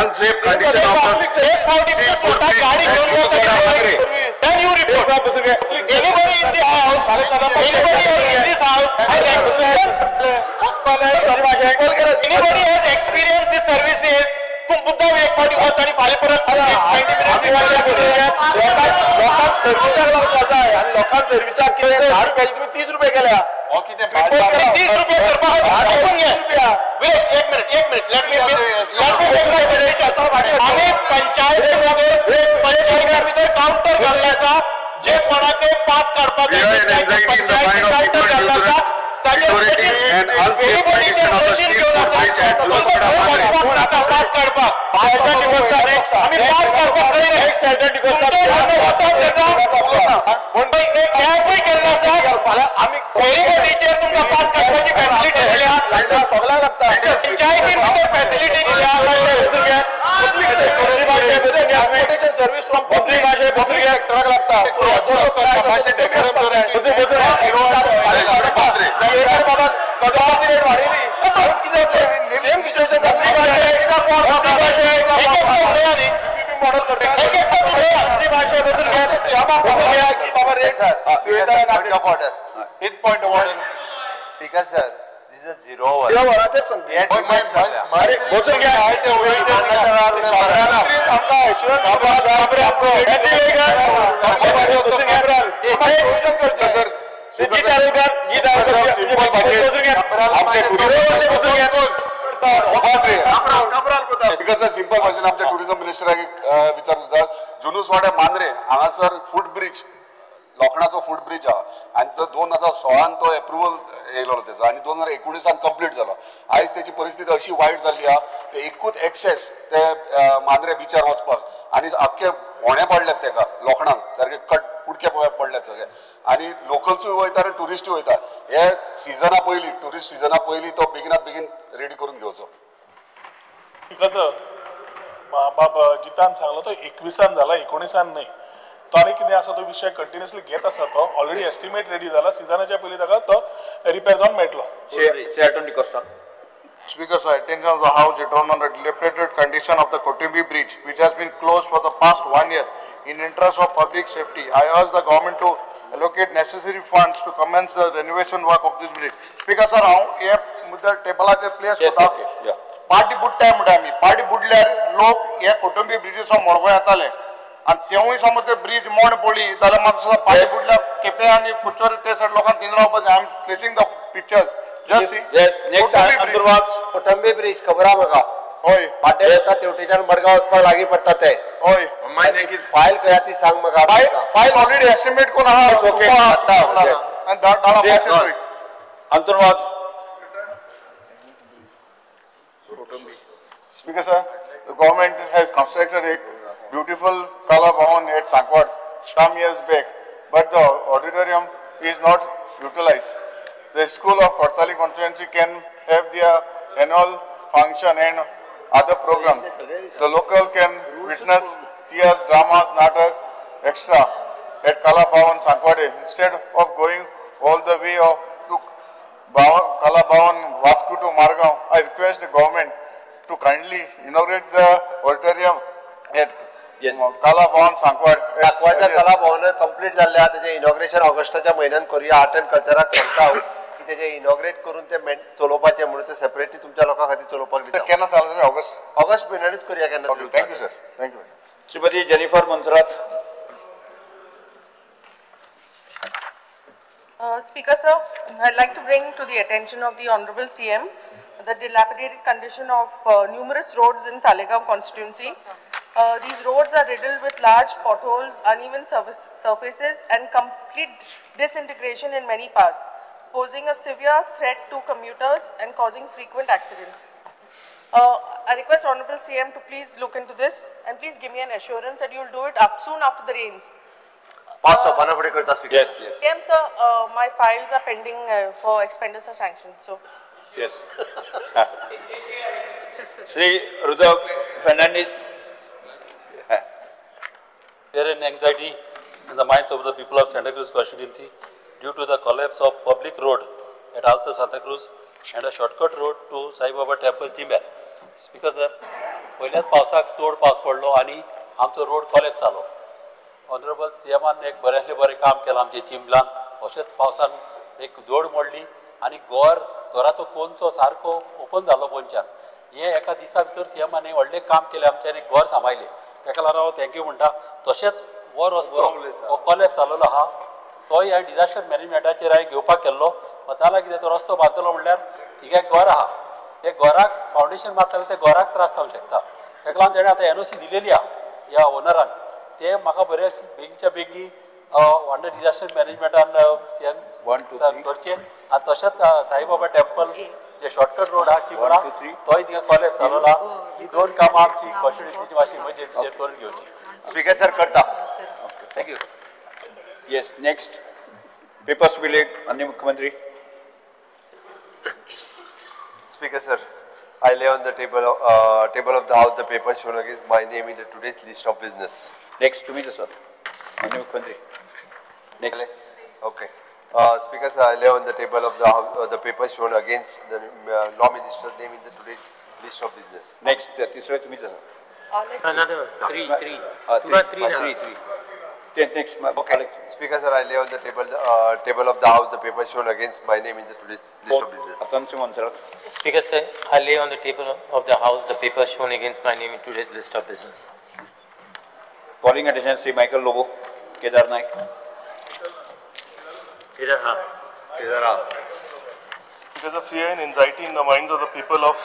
unsafe condition of the then you report. Anybody in the house, has anybody has experienced these services? तुम मुद्दा एक फावटी वच आणि फाल्यां परत 90 सर्विसाक कितें 10 रुपयाची तुम्ही 30 रुपये केल्या. 30 रुपये करपाक विरेश एक मिनिट लेट मी आम्ही पंचायत भितर काउंटर घाल्ले आसा जे कोणाक पास काडपाक काउंटर घाल्ले आसा पास काडपाक आमी पास काडपाक कॅबय केल्लो आसा. आमी फेरीबोटीचेर तुमकां पास काडपाची फॅसिलिटी दिल्या. सगळ्यांक लागता पंचायतीन भितर फॅसिलिटी दिल्या. सर्विस फ्रॉम पब्लीक सेक्टराक लागता. कदमाची रेट वाडयली सेम सिच्युएशन मॉडल करता भाषा बसून घ्या की बाबा rate point of order speaker sir this is 0 over बसून घ्या बिकॉज सिंपल भाषेन आमच्या टुरिझम मिनिस्टराक विचारूंक जाता जुनूस वाड्या मांद्रे हांगासर फूट ब्रिज लोखणाचो फूट ब्रिज आहा आनी तो 2016 तो एप्रुवल येयलो तेजो आनी 2019 कंप्लीट जालो आयज तेची परिस्थिती अशी वायट जाल्ली आहा ते एकूच एक्सेस ते मांद्रे बिचार वचपाक आनी आख्खे भोणे पडल्यात तेका लोखणांक सारखे कुडके पडल्यात सगळे आनी लोकल्सूय वयता आनी टुरिस्टूय वयता हे सिजना पयलीं टुरिस्ट सिजना पयलीं तो बेगिनात बेगीन रेडी करून घेवचो कसं बाब जितान सांगलो तो 21 जाला 19 नाही तो आनी कितें आसा तो विषय कंटिन्युअसली घेत आसा तो ऑलरेडी एस्टिमेट रेडी जाला सिजनाच्या पयलीं ताका तो रिपेर जावन मेळटलो Speaker, sir, attention of the House return on the dilapidated condition of the Kotumbi Bridge, which has been closed for the past 1 year. In interest of public safety, I urge the government to allocate necessary funds to commence the renovation work of this bridge. Speaker, sir, हे मुद्दा टेबलाचेर place करता. Party बुडटाय म्हणटा आमी party बुडल्यार लोक हे कोटुंबी ब्रिजीचो मोडगो येताले आनी तेवूय समज ते ब्रिज मोड पडली जाल्यार म्हाका पार्टी बुडल्यार केपें आनी कुचोर ते सायड लोकांक थिंग रावपाचें. I am placing the pictures. Kotambi bridge खबर आहा म्हाका होय पाटे तेवटेच्यान मडगांव वचपाक लागीं पडटा ते होय फायल खंय ती सांग म्हाका फायल ऑलरेडी एस्टिमेट करून आहा अंतर्वाद Speaker, sir, the government has constructed a beautiful Kala Bhavan at Sankwad some years back, but the auditorium is not utilized. The school of Kortali constituency can have their annual function and other programs. The local can witness theatre, dramas, nataks, extra at Kala Bhavan Sankwade instead of going all the way to Kala Bhavan Vasco to Margaon. I request the government to kindly inaugurate the auditorium at Kala Bhavan Sankwad. सांकवाडच्या कला भवनात complete जाल्ले आहा तेजे inauguration ऑगस्टाच्या म्हयन्यात करूया. Art and कल्चराक सांगता हांव की तेजे इनॉग्रेट करून ते चलोवपाचें म्हणून ते सेपरेटली तुमच्या लोकां खातीर चलोवपाक दिता. केन्ना चालू ऑगस्ट म्हयन्यानूच करूया केन्ना. Thank you sir. Thank you. Shrimati Jennifer Monserrate. Speaker, sir, I'd like to bring to the attention of the Honorable CM the dilapidated condition of numerous roads in Talegaon constituency. These roads are riddled with large potholes, uneven surfaces and complete disintegration in many parts, posing a severe threat to commuters and causing frequent accidents. I request Honorable CM to please look into this and please give me an assurance that you will do it soon after the rains. Yes, yes. CM, sir, my files are pending for expenditure sanction. So. Yes. Sri Rudolf Fernandez. There is anxiety in the minds of the people of Santa Cruz constituency due to the collapse of public road at Alta Santa Cruz and a shortcut road to Sai Baba Temple, Chimber. Speaker sir, पहिल्याच पावसाक चड पावस पडलो आनी आमचो road collapse जालो. Honourable सीएमान एक बरेंतले बरें काम केलां आमच्या चिंबलान. अशेंच पावसान एक जोड मोडली आनी घराचो कोनचो सारको ओपन जालो पोंच्यान. हे एका दिसा भितर सीएमान व्हडलें काम केलें आमचें आनी घर सांबाळलें. ताका लागून हांव थँक्यू म्हणटा. तशेंच हो रस्तो हो कॉलेप्स जाल्लो आहा तोय ह्या डिजास्टर मॅनेजमेंटाचेर हांवें घेवपाक केल्लो. जाल्यार कितें तो रस्तो बांदतलो म्हणल्यार हिगे घर आहा ते घराक फावंडेशन मारतले ते घराक त्रास जावंक शकता. ताका लागून तेणें आतां एनओसी दिलेली आहा ह्या ओनरान. ते म्हाका बरे बेगीच्या बेगी अंडर डिजास्टर मॅनेजमेंटान सीएम करचें. आनी तशेंच साईबाबा टेंपल जे शॉर्टकट रोड आहा चिंबळा तोय थिंगा कॉलेप्स जालो आहा. ही दोन कामां आमची कॉन्स्टिट्युएन्सीची मातशी इमर्जन्सी करून घेवची. स्पीकर सर करता. Thank you. Yes, next. Papers will lead, Mr. Mukhyamantri. Speaker sir, I lay on the table of the House the papers shown against my name in the today's list of business. Next to me, sir. Mr. Mukhyamantri. Next. Okay. Speaker sir, I lay on the table of the House the papers shown against the law minister's name in the today's list of business. Next, tisra to me, sir. Another three. Three. Next, okay. Speaker sir, I lay on the table of the House the papers shown against my name in the today's list of business. Speaker sir, I lay on the table of the House the papers shown against my name in today's list of business. Calling attention, Sri Michael Lobo, Kedar Naik. There's a fear and anxiety in the minds of the people of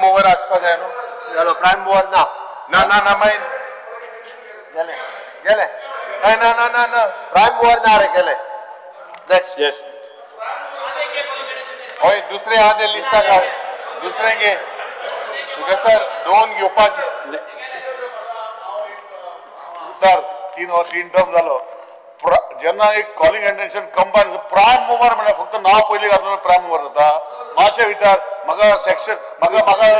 mower आसपा जाय न्हू जालो prime mower ना ना ना ना मागीर गेले गेले ना ना ना ना ना प्रायम मोवर ना रे गेले नेक्स्ट Yes. हय दुसरे आहा ते लिस्टाक घाल दुसरे घे तुका सर 2 घेवपाचे सर तीन टर्म जालो जेन्ना एक calling attention combine prime mover म्हणजे फक्त नाव पयलीं घातलं प्रायम मुवर जाता मातशें विचार म्हाका सेक्शन म्हाका कंबाईन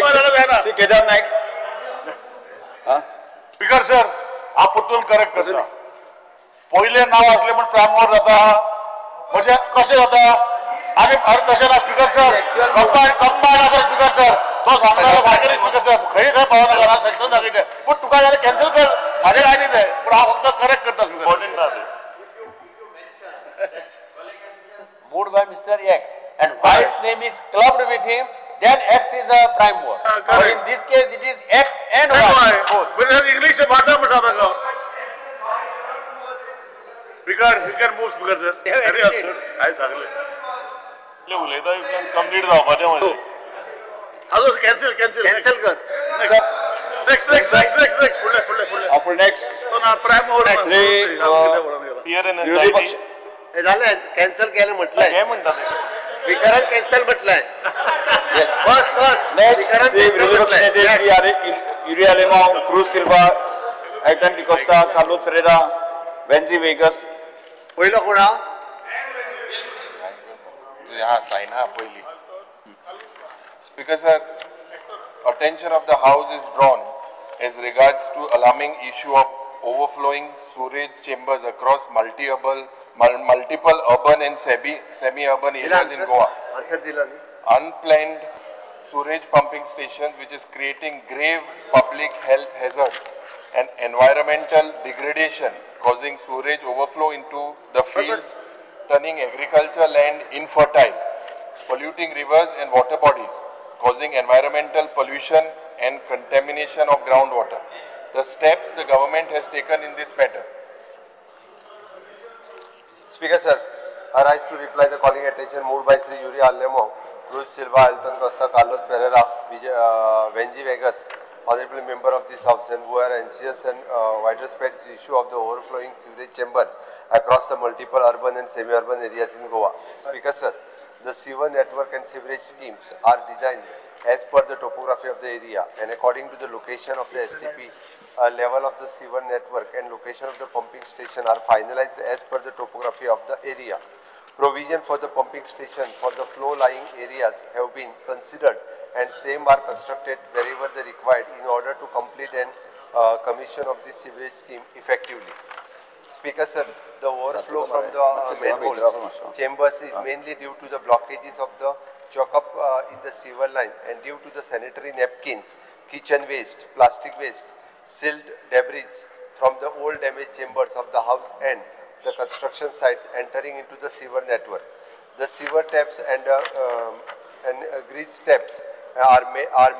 जाल्यार जायना केदार नायक स्पीकर सर हांव परतून करेक्ट करता पयलें नाव असलें पण प्रायम मुवर जाता म्हणजे कशें जाता आनी तशें ना स्पीकर सर कंबाईन आसा स्पीकर सर तो सांगता सारकें स्पीकर सर खंय पावना घरा सेक्शन दाखयचें पूण तुका जाल्यार कॅन्सल कर म्हाजें काय न्ही तें पूण हांव फक्त करेक्ट करता speaker Moved by Mr. X and Y's name is clubbed with him, then X is a prime mover. But in this case, it is X and Y. both. English भाषा में बताता का speaker you can move speaker sir अरे sir काय सांगले ले उलयता complete जावपाचें म्हणजे आजो कॅन्सल कर नेक्स्ट For next. तो ना प्राइम झालं कॅन्सल केलं म्हटलंय काय म्हणतात स्पीकरान कॅन्सल म्हटलंय बस बस Next, विरोधी पक्ष नेते श्री युरिया लेमाव, क्रूज सिल्वा, एल्टन डिकोस्टा, कार्लोस फेरेरा, वेन्जी वेगस. पहिलं कोण हा हा साइन हा पहिली speaker sir attention of the house is drawn as regards to alarming issue of overflowing sewage chambers across multiple urban and semi-urban areas in Goa. Answer दिला नाही Unplanned sewage pumping stations which is creating grave public health hazards and environmental degradation, causing sewage overflow into the fields, turning agricultural land infertile, polluting rivers and water bodies, causing environmental pollution and contamination of groundwater. The steps the government has taken in this matter. Speaker sir, I rise to reply the calling attention moved by Sri Yuri Alnemo, Cruz Silva, Alton Costa, Carlos Pereira, Venji Vegas, honorable member of this house, and who are anxious and widespread issue of the overflowing sewage chamber across the multiple urban and semi-urban areas in Goa. Speaker sir, the sewer network and sewerage schemes are designed as per the topography of the area and according to the location of the STP level of the sewer network and location of the pumping station are finalized as per the topography of the area. Provision for the pumping station for the flow-lying areas have been considered and same are constructed wherever they required in order to complete and commission of the sewerage scheme effectively. Speaker sir, the overflow from the manholes chambers is mainly due to the blockages of the choke-up in the sewer line and due to the sanitary napkins, kitchen waste, plastic waste, silt debris from the old damaged chambers of the house and the construction sites entering into the sewer network. The sewer taps and grease taps are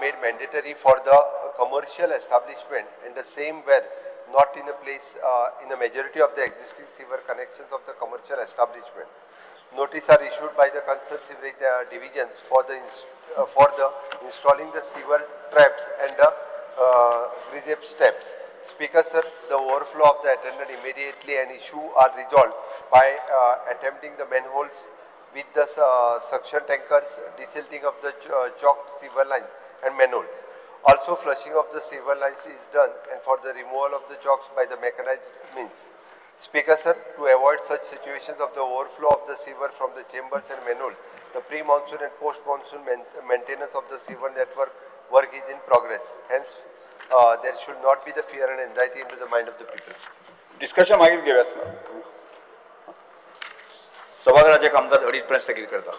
made mandatory for the commercial establishment and the same were not in a place in a majority of the existing sewer connections of the commercial establishment. Notice are issued by the concerned sewerage divisions for the installing the sewer traps and the grease steps. Speaker sir, the overflow of the attendant immediately and issue are resolved by attempting the manholes with the suction tankers, desilting of the chalked sewer lines and manholes. Also flushing of the sewer lines is done and for the removal of the chalks by the mechanized means. Speaker sir, to avoid such situations of the overflow of the sewer from the chambers and manhole, the pre-monsoon and post-monsoon maintenance of the sewer network work is in progress. Hence, there should not be the fear and anxiety into the mind of the people. Discussion मागील घेऊया. सभागृहाचे कामकाज 2:30 पर्यंत स्थगित करता.